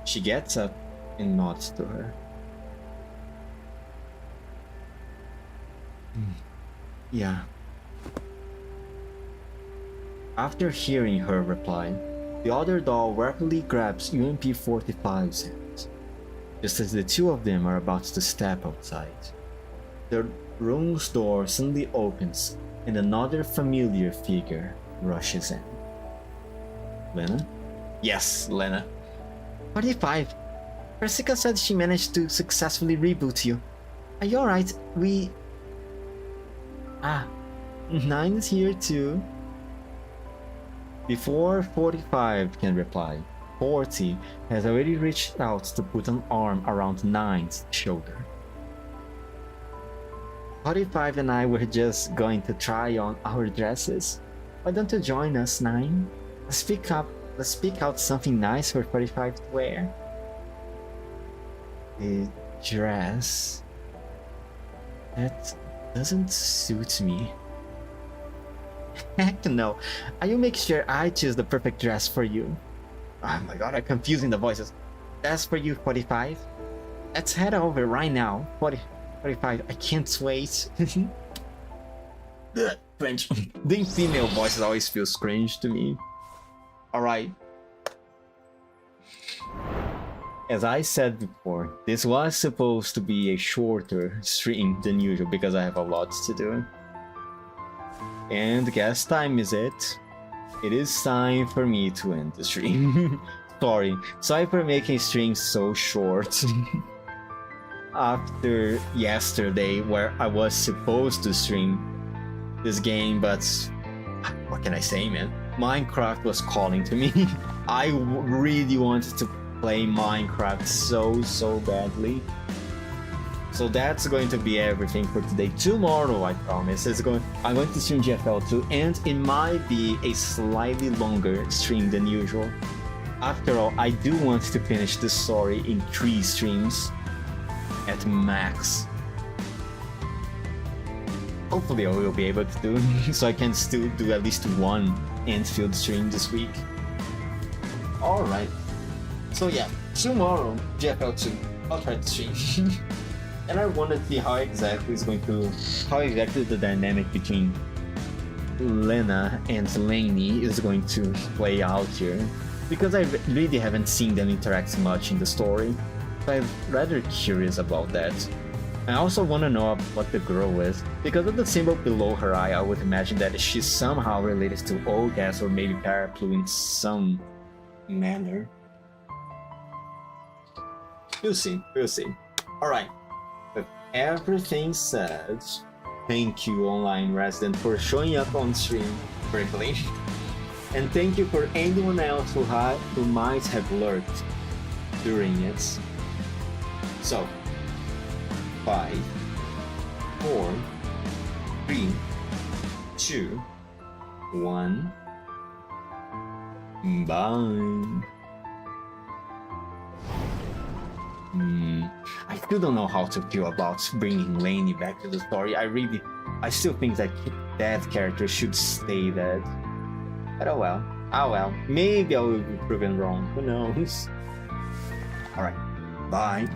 She gets up and nods to her. Yeah. After hearing her reply, the other doll rapidly grabs UMP-45's hand, just as the two of them are about to step outside. The room's door suddenly opens and another familiar figure rushes in. Lena? Yes, Lena. 45. Persica said she managed to successfully reboot you. Are you alright? Nine's here too. Before 45 can reply, 40 has already reached out to put an arm around Nine's shoulder. 45 and I were just going to try on our dresses. Why don't you join us, 9? Let's pick out something nice for 45 to wear. A dress? That doesn't suit me. Heck no. I will make sure I choose the perfect dress for you. Oh my god, I'm confusing the voices. That's for you, 45. Let's head over right now. 45, I can't wait. Cringe. The female voices always feel cringe to me. Alright. As I said before, this was supposed to be a shorter stream than usual because I have a lot to do. And guess time is it. It is time for me to end the stream. Sorry for making streams so short. After yesterday where I was supposed to stream this game, but what can I say, man? Minecraft was calling to me. I really wanted to play Minecraft so badly. So that's going to be everything for today. Tomorrow, I promise, I'm going to stream GFL2 and it might be a slightly longer stream than usual. After all, I do want to finish the story in 3 streams at max. Hopefully I will be able to do so I can still do at least one Anfield stream this week. Alright. So yeah, tomorrow, GFL2, I'll try to stream. And I want to see how exactly the dynamic between Lena and Lainey is going to play out here. Because I really haven't seen them interact much in the story. So I'm rather curious about that. I also want to know what the girl is. Because of the symbol below her eye, I would imagine that she's somehow related to Olgas or maybe Paraplu in some manner. We'll see. Alright. With everything said, thank you, online resident, for showing up on stream briefly. And thank you for anyone else who might have lurked during it. So, 5, 4, 3, 2, 1. Bye. I still don't know how to feel about bringing Lainey back to the story. I still think that character should stay dead. But oh well. Maybe I will be proven wrong. Who knows? Alright, bye.